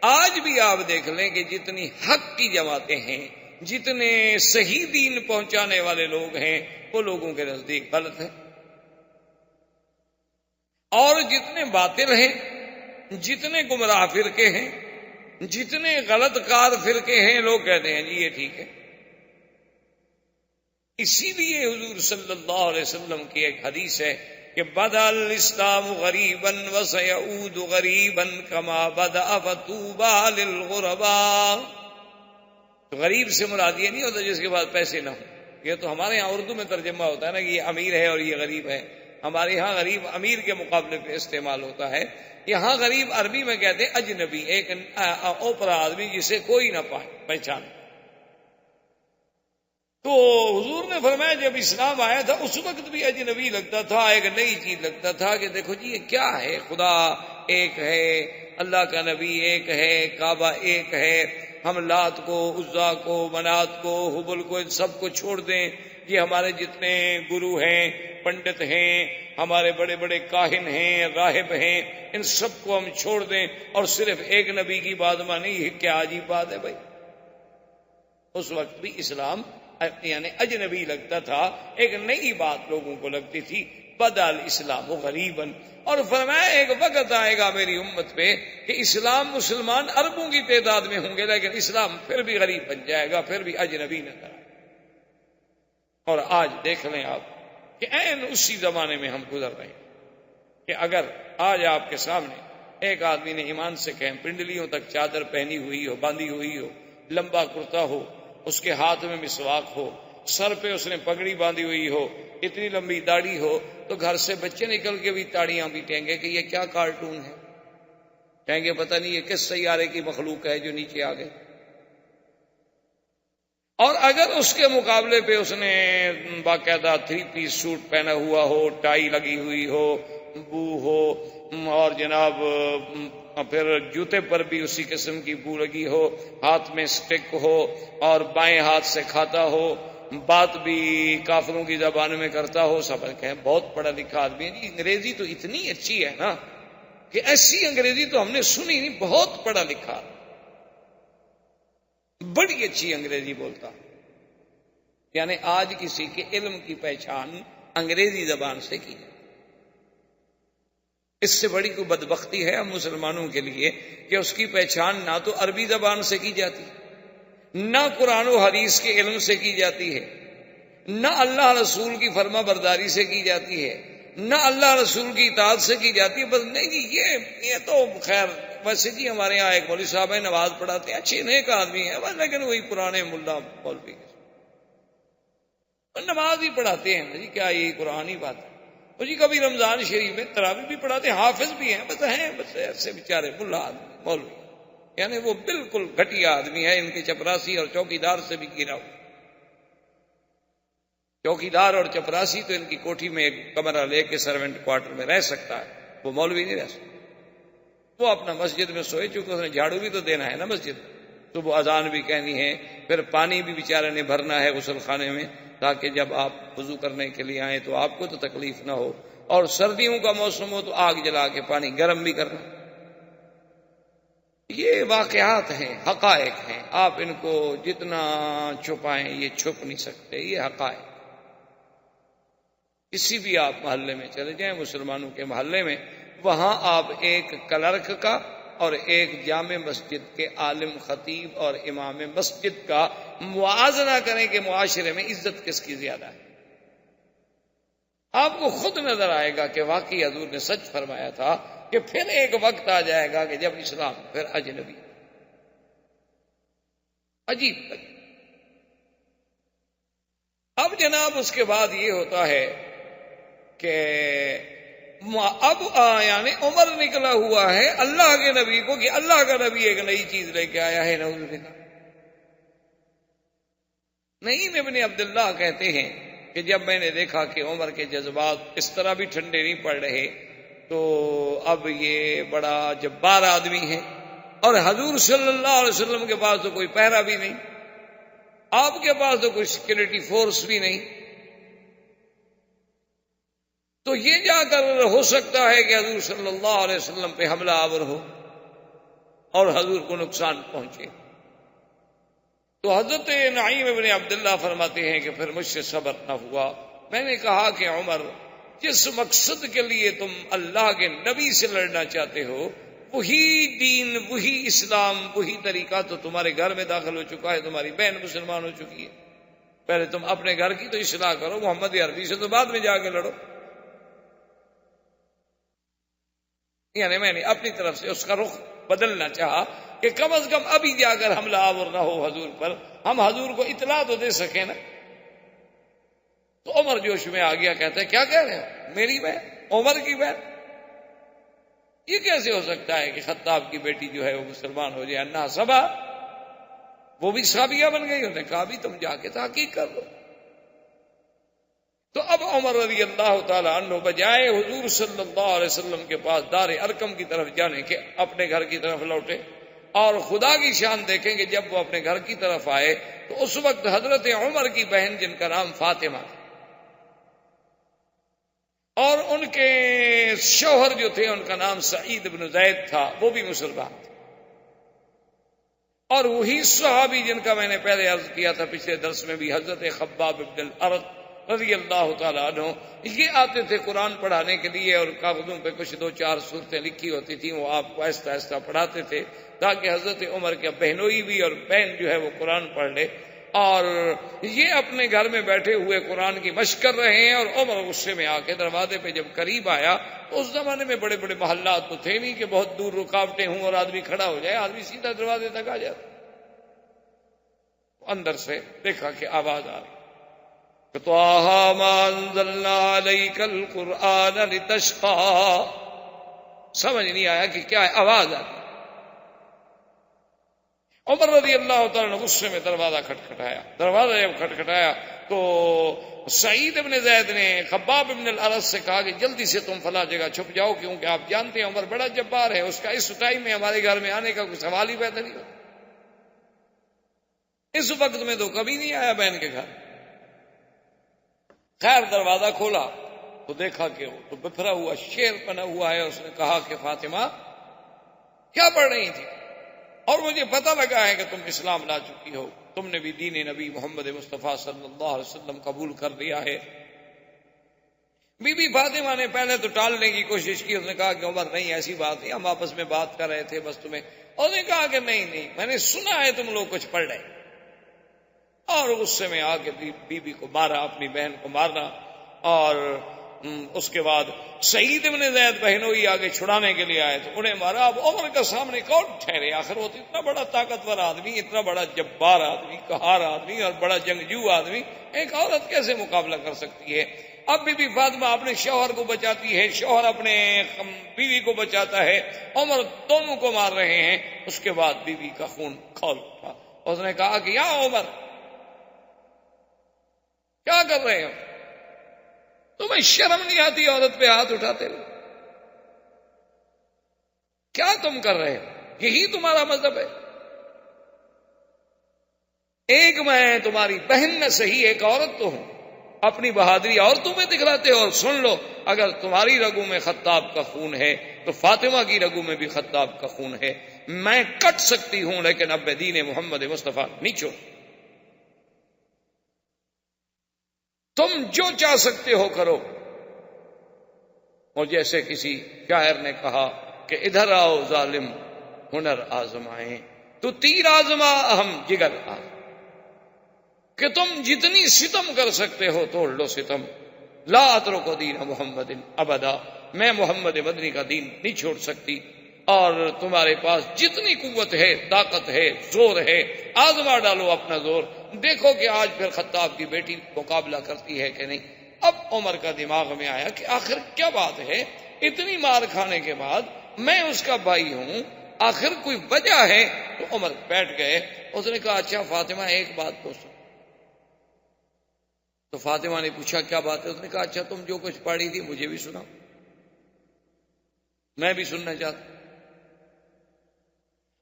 [SPEAKER 1] آج بھی آپ دیکھ لیں کہ جتنی حق کی جماعتیں ہیں، جتنے صحیح دین پہنچانے والے لوگ ہیں، وہ لوگوں کے نزدیک غلط ہیں، اور جتنے باطل ہیں، جتنے گمراہ فرقے ہیں، جتنے غلط کار فرقے ہیں، لوگ کہتے ہیں جی یہ ٹھیک ہے۔ اسی لیے حضور صلی اللہ علیہ وسلم کی ایک حدیث ہے کہ بدأ الاسلام غریبا وسيعود غریبا کما بدأ فطوبى للغرباء۔ تو غریب سے مراد یہ نہیں ہوتا جس کے پاس پیسے نہ ہوں، یہ تو ہمارے یہاں اردو میں ترجمہ ہوتا ہے نا کہ یہ امیر ہے اور یہ غریب ہے، ہمارے یہاں غریب امیر کے مقابلے پہ استعمال ہوتا ہے، یہاں غریب عربی میں کہتے ہیں اجنبی، ایک اوپرا آدمی جسے کوئی نہ پہچانے۔ تو حضور نے فرمایا جب اسلام آیا تھا اس وقت بھی اجنبی لگتا تھا، ایک نئی چیز لگتا تھا کہ دیکھو جی یہ کیا ہے، خدا ایک ہے، اللہ کا نبی ایک ہے، کعبہ ایک ہے، ہم لات کو، عزا کو، منات کو، حبل کو، ان سب کو چھوڑ دیں، یہ ہمارے جتنے گرو ہیں، پنڈت ہیں، ہمارے بڑے بڑے کاہن ہیں، راہب ہیں، ان سب کو ہم چھوڑ دیں اور صرف ایک نبی کی بات مانیں، یہ کیا عجیب بات ہے بھائی۔ اس وقت بھی اسلام یعنی اجنبی لگتا تھا، ایک نئی بات لوگوں کو لگتی تھی، بدأ الاسلام غریباً، اور فرمایا ایک وقت آئے گا میری امت پہ کہ اسلام مسلمان اربوں کی تعداد میں ہوں گے، لیکن اسلام پھر بھی غریب بن جائے گا، پھر بھی اجنبی نظر آئے۔ اور آج دیکھ لیں آپ کہ عین اسی زمانے میں ہم گزر رہے ہیں کہ اگر آج آپ کے سامنے ایک آدمی نے ایمان سے کہیں پنڈلیوں تک چادر پہنی ہوئی ہو، باندھی ہوئی ہو، لمبا کرتا ہو، اس کے ہاتھ میں مسواک ہو، سر پہ اس نے پگڑی باندھی ہوئی ہو، اتنی لمبی داڑھی ہو، تو گھر سے بچے نکل کے بھی تاڑیاں پیٹیں گے کہ یہ کیا کارٹون ہے، کہیں گے پتہ نہیں یہ کس سیارے کی مخلوق ہے جو نیچے آ گئی۔ اور اگر اس کے مقابلے پہ اس نے باقاعدہ 3 پیس سوٹ پہنا ہوا ہو، ٹائی لگی ہوئی ہو، بو ہو، اور جناب پھر جوتے پر بھی اسی قسم کی بو لگی ہو، ہاتھ میں سٹک ہو اور بائیں ہاتھ سے کھاتا ہو، بات بھی کافروں کی زبان میں کرتا ہو، سب کہیں بہت پڑھا لکھا آدمی ہے، انگریزی تو اتنی اچھی ہے نا کہ ایسی انگریزی تو ہم نے سنی نہیں، بہت پڑھا لکھا، بڑی اچھی انگریزی بولتا۔ یعنی آج کسی کے علم کی پہچان انگریزی زبان سے کی جائے، اس سے بڑی کوئی بدبختی ہے ہم مسلمانوں کے لیے کہ اس کی پہچان نہ تو عربی زبان سے کی جاتی، نہ قرآن و حدیث کے علم سے کی جاتی ہے، نہ اللہ رسول کی فرما برداری سے کی جاتی ہے، نہ اللہ رسول کی اطاعت سے کی جاتی ہے۔ بس نہیں جی، یہ تو خیر ویسے جی ہمارے یہاں ایک مولوی صاحب ہے، نماز پڑھاتے ہیں، اچھے نیک آدمی ہیں، بس لیکن وہی پرانے ملا مولوی نماز ہی پڑھاتے ہیں جی، کیا یہ قرآن ہی بات ہے؟ وہ جی کبھی رمضان شریف میں تراویح بھی پڑھاتے ہیں، حافظ بھی ہیں، بس ہیں بس ایسے بیچارے ملا آدمی مولوی، یعنی وہ بالکل گھٹیا آدمی ہے، ان کے چپراسی اور چوکیدار سے بھی گرا ہوا۔ چوکیدار اور چپراسی تو ان کی کوٹھی میں ایک کمرہ لے کے سروینٹ کوارٹر میں رہ سکتا ہے، وہ مولوی نہیں رہ سکتا۔ وہ اپنا مسجد میں سوئے، چونکہ اس نے جھاڑو بھی تو دینا ہے نا مسجد، صبح اذان بھی کہنی ہے، پھر پانی بھی بیچارے نے بھرنا ہے غسل خانے میں تاکہ جب آپ وضو کرنے کے لیے آئیں تو آپ کو تو تکلیف نہ ہو، اور سردیوں کا موسم ہو تو آگ جلا کے پانی گرم بھی کرنا۔ یہ واقعات ہیں، حقائق ہیں، آپ ان کو جتنا چھپائیں یہ چھپ نہیں سکتے، یہ حقائق۔ کسی بھی آپ محلے میں چلے جائیں مسلمانوں کے محلے میں، وہاں آپ ایک کلرک کا اور ایک جامع مسجد کے عالم خطیب اور امام مسجد کا موازنہ کریں کہ معاشرے میں عزت کس کی زیادہ ہے، آپ کو خود نظر آئے گا کہ واقعی حضور نے سچ فرمایا تھا کہ پھر ایک وقت آ جائے گا کہ جب اسلام پھر اجنبی، عجیب۔ اب جناب اس کے بعد یہ ہوتا ہے کہ اب یعنی عمر نکلا ہوا ہے اللہ کے نبی کو کہ اللہ کا نبی ایک نئی چیز لے کے آیا ہے، نعوذ باللہ۔ نعیم ابن عبداللہ کہتے ہیں کہ جب میں نے دیکھا کہ عمر کے جذبات اس طرح بھی ٹھنڈے نہیں پڑ رہے تو اب یہ بڑا جبار آدمی ہے، اور حضور صلی اللہ علیہ وسلم کے پاس تو کوئی پہرا بھی نہیں، آپ کے پاس تو کوئی سیکورٹی فورس بھی نہیں، تو یہ جا کر ہو سکتا ہے کہ حضور صلی اللہ علیہ وسلم پہ حملہ آور ہو اور حضور کو نقصان پہنچے۔ تو حضرت نعیم ابن عبداللہ فرماتے ہیں کہ پھر مجھ سے صبر نہ ہوا، میں نے کہا کہ عمر، جس مقصد کے لیے تم اللہ کے نبی سے لڑنا چاہتے ہو وہی دین، وہی اسلام، وہی طریقہ تو تمہارے گھر میں داخل ہو چکا ہے، تمہاری بہن مسلمان ہو چکی ہے، پہلے تم اپنے گھر کی تو اصلاح کرو، محمد عربی سے تو بعد میں جا کے لڑو۔ یعنی میں نے اپنی طرف سے اس کا رخ بدلنا چاہا کہ کم از کم ابھی جا کر حملہ آور نہ ہو حضور پر، ہم حضور کو اطلاع تو دے سکیں نا۔ تو عمر جوش میں آ گیا، کہتا ہے کیا کہہ رہے ہیں، میری بہن، عمر کی بہن، یہ کیسے ہو سکتا ہے کہ خطاب کی بیٹی جو ہے وہ مسلمان ہو جائے؟ انہا صبا، وہ بھی صحابیہ بن گئی۔ انہوں نے کہا بھی تم جا کے تحقیق کر لو۔ تو اب عمر رضی اللہ تعالیٰ عنہ بجائے حضور صلی اللہ علیہ وسلم کے پاس دار ارقم کی طرف جانے کے اپنے گھر کی طرف لوٹے، اور خدا کی شان دیکھیں کہ جب وہ اپنے گھر کی طرف آئے تو اس وقت حضرت عمر کی بہن جن کا نام فاطمہ تھا اور ان کے شوہر جو تھے ان کا نام سعید بن زید تھا، وہ بھی مسلمان تھے، اور وہی صحابی جن کا میں نے پہلے عرض کیا تھا پچھلے درس میں بھی، حضرت خباب بن الارت رضی اللہ تعالیٰ عنہ، یہ آتے تھے قرآن پڑھانے کے لیے، اور کاغذوں پہ کچھ 2-4 صورتیں لکھی ہوتی تھیں، وہ آپ کو آہستہ آہستہ پڑھاتے تھے تاکہ حضرت عمر کے بہنوئی بھی اور بہن جو ہے وہ قرآن پڑھ لے، اور یہ اپنے گھر میں بیٹھے ہوئے قرآن کی مشق کر رہے ہیں، اور عمر غصے میں آ کے دروازے پہ جب قریب آیا تو اس زمانے میں بڑے بڑے محلات تو تھے نہیں کہ بہت دور رکاوٹیں ہوں اور آدمی کھڑا ہو جائے، آدمی سیدھا دروازے تک آ جاتا۔ اندر سے دیکھا کہ آواز آ رہی، کہ طٰہٰ مَا أَنزَلْنَا عَلَيْكَ الْقُرْآنَ لِتَشْقَىٰ، سمجھ نہیں آیا کہ کیا ہے، آواز آتی۔ عمر رضی اللہ تعالیٰ نے غصے میں دروازہ کھٹکھٹایا۔ دروازہ جب کھٹکھٹایا تو سعید ابن زید نے خباب ابن الارت سے کہا کہ جلدی سے تم فلاں جگہ چھپ جاؤ، کیونکہ آپ جانتے ہیں عمر بڑا جبار ہے، اس کا اس ٹائم میں ہمارے گھر میں آنے کا کوئی سوال ہی پیدا نہیں ہوتا۔ اس وقت میں تو کبھی نہیں آیا بہن کے گھر۔ خیر دروازہ کھولا تو دیکھا کہ وہ تو بکھرا ہوا شیر بنا ہوا ہے۔ اس نے کہا کہ فاطمہ کیا پڑھ رہی تھی؟ اور مجھے پتہ لگا ہے کہ تم اسلام لا چکی ہو، تم نے بھی دین نبی محمد مصطفیٰ صلی اللہ علیہ وسلم قبول کر لیا ہے۔ بی بی فاطمہ نے پہلے تو ٹالنے کی کوشش کی، اس نے کہا کہ عمر نہیں ایسی بات نہیں، ہم آپس میں بات کر رہے تھے بس تمہیں۔ اس نے کہا کہ نہیں میں نے سنا ہے تم لوگ کچھ پڑھ رہے، اور غصے میں آ کے بی بی کو مارا، اپنی بہن کو مارنا۔ اور اس کے بعد سعید ابن زید بہنوئی آگے چھڑانے کے لیے آئے تو انہیں مارا۔ اب عمر کا سامنے کون ٹھہرے؟ آخر وہ تو اتنا بڑا طاقتور آدمی، اتنا بڑا جبار آدمی، قہار آدمی اور بڑا جنگجو آدمی، ایک عورت کیسے مقابلہ کر سکتی ہے؟ اب بی بی فاطمہ اپنے شوہر کو بچاتی ہے، شوہر اپنے بیوی کو بچاتا ہے، عمر دونوں کو مار رہے ہیں۔ اس کے بعد بیوی کا خون کھول اٹھا۔ اس نے کہا کہ یا عمر کیا کر رہے ہو؟ تمہیں شرم نہیں آتی عورت پہ ہاتھ اٹھاتے ہو؟ کیا تم کر رہے ہو؟ یہی تمہارا مذہب ہے؟ ایک میں تمہاری بہن نہ صحیح ایک عورت تو ہوں، اپنی بہادری عورتوں میں دکھلاتے ہو۔ اور سن لو، اگر تمہاری رگوں میں خطاب کا خون ہے تو فاطمہ کی رگوں میں بھی خطاب کا خون ہے۔ میں کٹ سکتی ہوں لیکن اب دین محمد مصطفیٰ نہیں چھوڑ۔ تم جو چاہ سکتے ہو کرو۔ اور جیسے کسی شاعر نے کہا کہ ادھر آؤ ظالم ہنر آزمائیں، تو تیر آزما ہم جگر آ، کہ تم جتنی ستم کر سکتے ہو توڑ لو ستم۔ لا اترک دین محمد ابدا، میں محمد مدنی کا دین نہیں چھوڑ سکتی۔ اور تمہارے پاس جتنی قوت ہے، طاقت ہے، زور ہے، آزما ڈالو اپنا زور، دیکھو کہ آج پھر خطاب کی بیٹی مقابلہ کرتی ہے کہ نہیں۔ اب عمر کا دماغ میں آیا کہ آخر کیا بات ہے، اتنی مار کھانے کے بعد میں اس کا بھائی ہوں، آخر کوئی وجہ ہے۔ تو عمر بیٹھ گئے۔ اس نے کہا اچھا فاطمہ ایک بات پوچھو۔ تو فاطمہ نے پوچھا کیا بات ہے؟ اس نے کہا اچھا تم جو کچھ پڑھی تھی مجھے بھی سناؤ، میں بھی سننا چاہتا ہوں،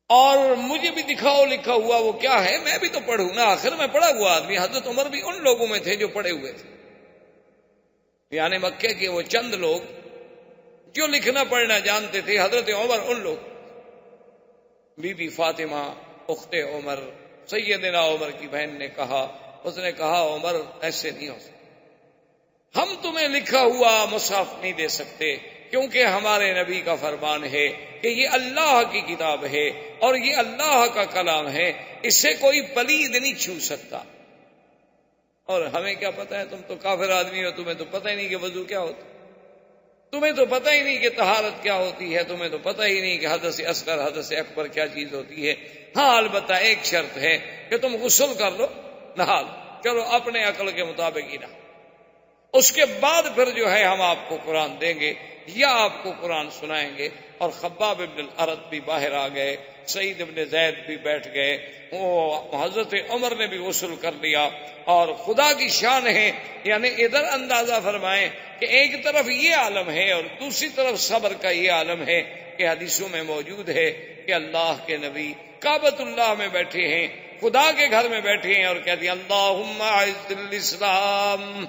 [SPEAKER 1] اور مجھے بھی دکھاؤ لکھا ہوا وہ کیا ہے، میں بھی تو پڑھوں نا، آخر میں پڑھا ہوا آدمی۔ حضرت عمر بھی ان لوگوں میں تھے جو پڑھے ہوئے تھے، یعنی مکے کے وہ چند لوگ جو لکھنا پڑھنا جانتے تھے، حضرت عمر ان لوگ۔ بی بی فاطمہ اخت عمر سیدنا عمر کی بہن نے کہا، اس نے کہا عمر ایسے نہیں ہو سکتا، ہم تمہیں لکھا ہوا مصحف نہیں دے سکتے، کیونکہ ہمارے نبی کا فرمان ہے کہ یہ اللہ کی کتاب ہے اور یہ اللہ کا کلام ہے، اسے کوئی پلید نہیں چھو سکتا۔ اور ہمیں کیا پتہ ہے، تم تو کافر آدمی ہو، تمہیں تو پتہ ہی نہیں کہ وضو کیا ہوتا، تمہیں تو پتہ ہی نہیں کہ طہارت کیا ہوتی ہے، تمہیں تو پتہ ہی نہیں کہ حدث اصغر حدث اکبر کیا چیز ہوتی ہے۔ ہاں البتہ ایک شرط ہے کہ تم غسل کر لو، نہا لو، چلو اپنے عقل کے مطابق ہی نہا، اس کے بعد پھر جو ہے ہم آپ کو قرآن دیں گے یا آپ کو قرآن سنائیں گے۔ اور خباب ابن الارت بھی باہر آ گئے، سعید ابن زید بھی بیٹھ گئے، وہ حضرت عمر نے بھی غسل کر لیا۔ اور خدا کی شان ہے، یعنی ادھر اندازہ فرمائیں کہ ایک طرف یہ عالم ہے اور دوسری طرف صبر کا یہ عالم ہے کہ حدیثوں میں موجود ہے کہ اللہ کے نبی کعبۃ اللہ میں بیٹھے ہیں، خدا کے گھر میں بیٹھے ہیں اور کہتے ہیں اللہم اعز الاسلام،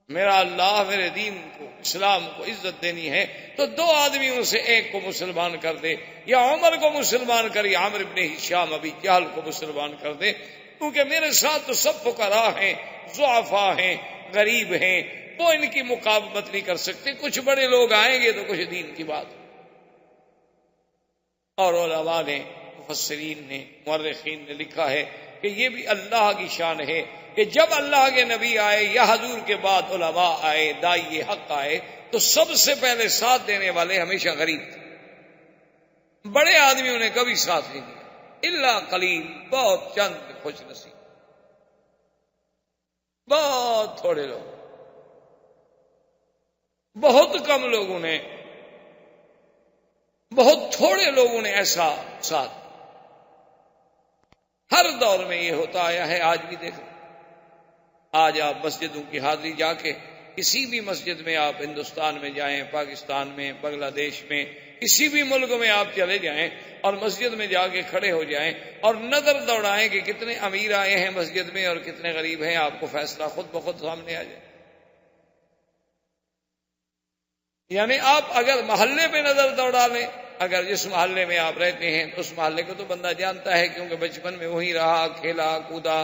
[SPEAKER 1] میرا اللہ میرے دین کو اسلام کو عزت دینی ہے تو دو آدمیوں سے ایک کو مسلمان کر دے، یا عمر کو مسلمان کر یا عامر ابن ہشام ابی جہل کو مسلمان کر دے، کیونکہ میرے ساتھ تو سب فقراء ہیں، ضعفاء ہیں، غریب ہیں، وہ ان کی مقاومت نہیں کر سکتے، کچھ بڑے لوگ آئیں گے تو کچھ دین کی بات۔ اور علماء نے، مفسرین نے، مورخین نے لکھا ہے کہ یہ بھی اللہ کی شان ہے کہ جب اللہ کے نبی آئے یا حضور کے بعد علماء آئے، داعی حق آئے، تو سب سے پہلے ساتھ دینے والے ہمیشہ غریب تھے، بڑے آدمیوں نے کبھی ساتھ نہیں دیا، الا قلیل، بہت چند خوش نصیب۔ بہت تھوڑے لوگ، بہت کم لوگوں نے، بہت تھوڑے لوگوں نے ایسا ساتھ۔ ہر دور میں یہ ہوتا آیا ہے، آج بھی دیکھ لیں۔ آج آپ مسجدوں کی حاضری جا کے کسی بھی مسجد میں آپ ہندوستان میں جائیں، پاکستان میں، بنگلہ دیش میں، کسی بھی ملک میں آپ چلے جائیں اور مسجد میں جا کے کھڑے ہو جائیں اور نظر دوڑائیں کہ کتنے امیر آئے ہیں مسجد میں اور کتنے غریب ہیں، آپ کو فیصلہ خود بخود سامنے آ جائے۔ یعنی آپ اگر محلے پہ نظر دوڑا لیں، اگر جس محلے میں آپ رہتے ہیں اس محلے کو تو بندہ جانتا ہے، کیونکہ بچپن میں وہیں رہا، کھیلا کودا،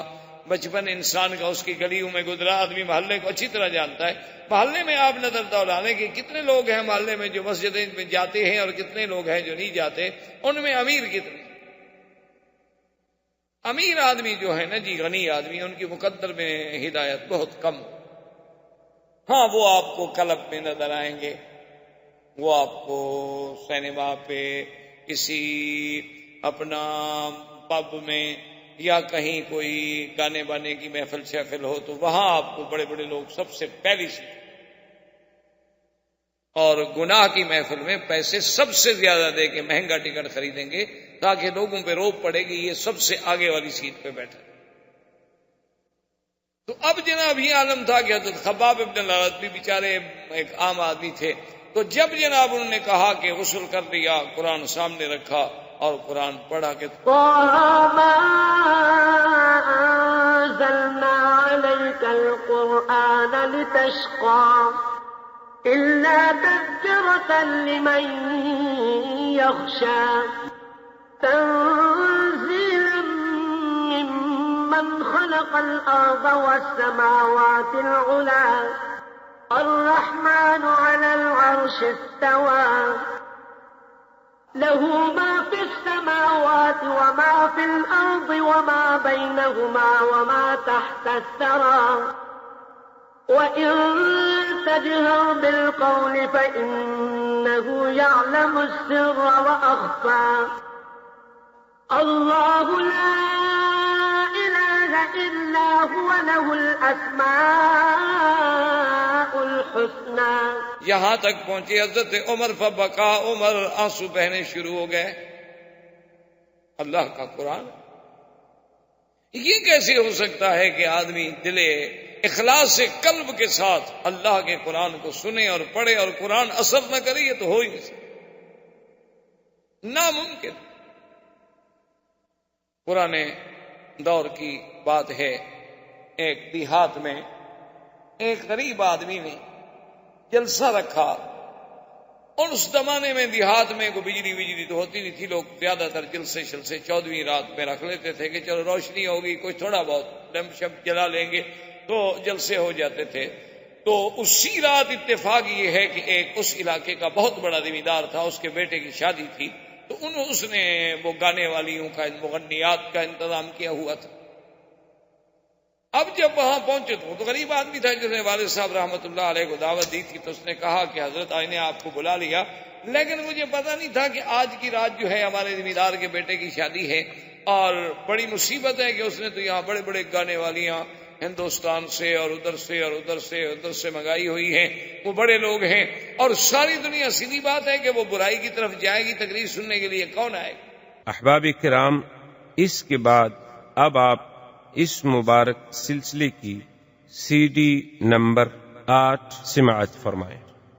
[SPEAKER 1] بچپن انسان کا اس کی گلیوں میں گزرا، آدمی محلے کو اچھی طرح جانتا ہے۔ محلے میں آپ نظر دوڑا لیں کہ کتنے لوگ ہیں محلے میں جو مسجدیں میں جاتے ہیں اور کتنے لوگ ہیں جو نہیں جاتے، ان میں امیر کتنے؟ امیر آدمی جو ہے نا جی، غنی آدمی، ان کی مقدر میں ہدایت بہت کم۔ ہاں، وہ آپ کو کلب میں نظر آئیں گے، وہ آپ کو سینما پہ، کسی اپنا پب میں، یا کہیں کوئی گانے بانے کی محفل شہفل ہو تو وہاں آپ کو بڑے بڑے لوگ سب سے پہلی سی، اور گناہ کی محفل میں پیسے سب سے زیادہ دے کے مہنگا ٹکٹ خریدیں گے تاکہ لوگوں پہ روب پڑے گی یہ سب سے آگے والی سیٹ پہ بیٹھا۔ تو اب جناب یہ عالم تھا کہ حضرت خباب ابن الارت بھی بیچارے ایک عام آدمی تھے، تو جب جناب انہوں نے کہا کہ غسل کر لیا، قرآن سامنے رکھا اور قرآن پڑھا کہ
[SPEAKER 2] وَمَا أَنزَلْنَا عَلَيْكَ الْقُرْآنَ لِتَشْقَىٰ إِلَّا تَذْكِرَةً لِمَن يَخْشَىٰ تَنزِيلًا مِّمَّنْ خَلَقَ الْأَرْضَ وَالسَّمَاوَاتِ الْعُلَىٰ الرحمن على العرش استوى له ما في السماوات وما في الأرض وما بينهما وما تحت الثرى وإن تجهر بالقول فإنه يعلم السر وأخفى الله لا إله إلا هو له الأسماء الحسنى۔
[SPEAKER 1] یہاں تک پہنچے حضرت عمر، فبکا عمر، آنسو بہنے شروع ہو گئے۔ اللہ کا قرآن، یہ کیسے ہو سکتا ہے کہ آدمی دل اخلاص سے قلب کے ساتھ اللہ کے قرآن کو سنے اور پڑھے اور قرآن اثر نہ کرے؟ یہ تو ہو ہی نہیں سکتا، ناممکن۔ پرانے دور کی بات ہے، ایک دیہات میں ایک غریب آدمی نے جلسہ رکھا، اور اس زمانے میں دیہات میں کوئی بجلی تو ہوتی نہیں تھی، لوگ زیادہ تر جلسے 14ویں رات میں رکھ لیتے تھے کہ چلو روشنی ہوگی، کوئی تھوڑا بہت لیمپ شپ جلا لیں گے تو جلسے ہو جاتے تھے۔ تو اسی رات اتفاق یہ ہے کہ ایک اس علاقے کا بہت بڑا زمیندار تھا، اس کے بیٹے کی شادی تھی، تو اس نے وہ گانے والیوں کا، مغنیات کا انتظام کیا ہوا تھا۔ اب جب وہاں پہنچے تو غریب آدمی تھا جس نے والد صاحب رحمۃ اللہ علیہ کو دعوت دی تھی، تو اس نے کہا کہ حضرت آئی نے آپ کو بلا لیا، لیکن مجھے پتا نہیں تھا کہ آج کی رات جو ہے ہمارے زمیندار کے بیٹے کی شادی ہے، اور بڑی مصیبت ہے کہ اس نے تو یہاں بڑے بڑے گانے والیاں ہندوستان سے اور ادھر سے اور ادھر سے منگائی ہوئی ہیں، وہ بڑے لوگ ہیں، اور ساری دنیا، سیدھی بات ہے کہ وہ برائی کی طرف جائے گی، تقریر سننے کے لیے کون آئے گا؟
[SPEAKER 3] احباب کرام، اس کے بعد اب آپ اس مبارک سلسلے کی CD نمبر 8 سماعت فرمائیں۔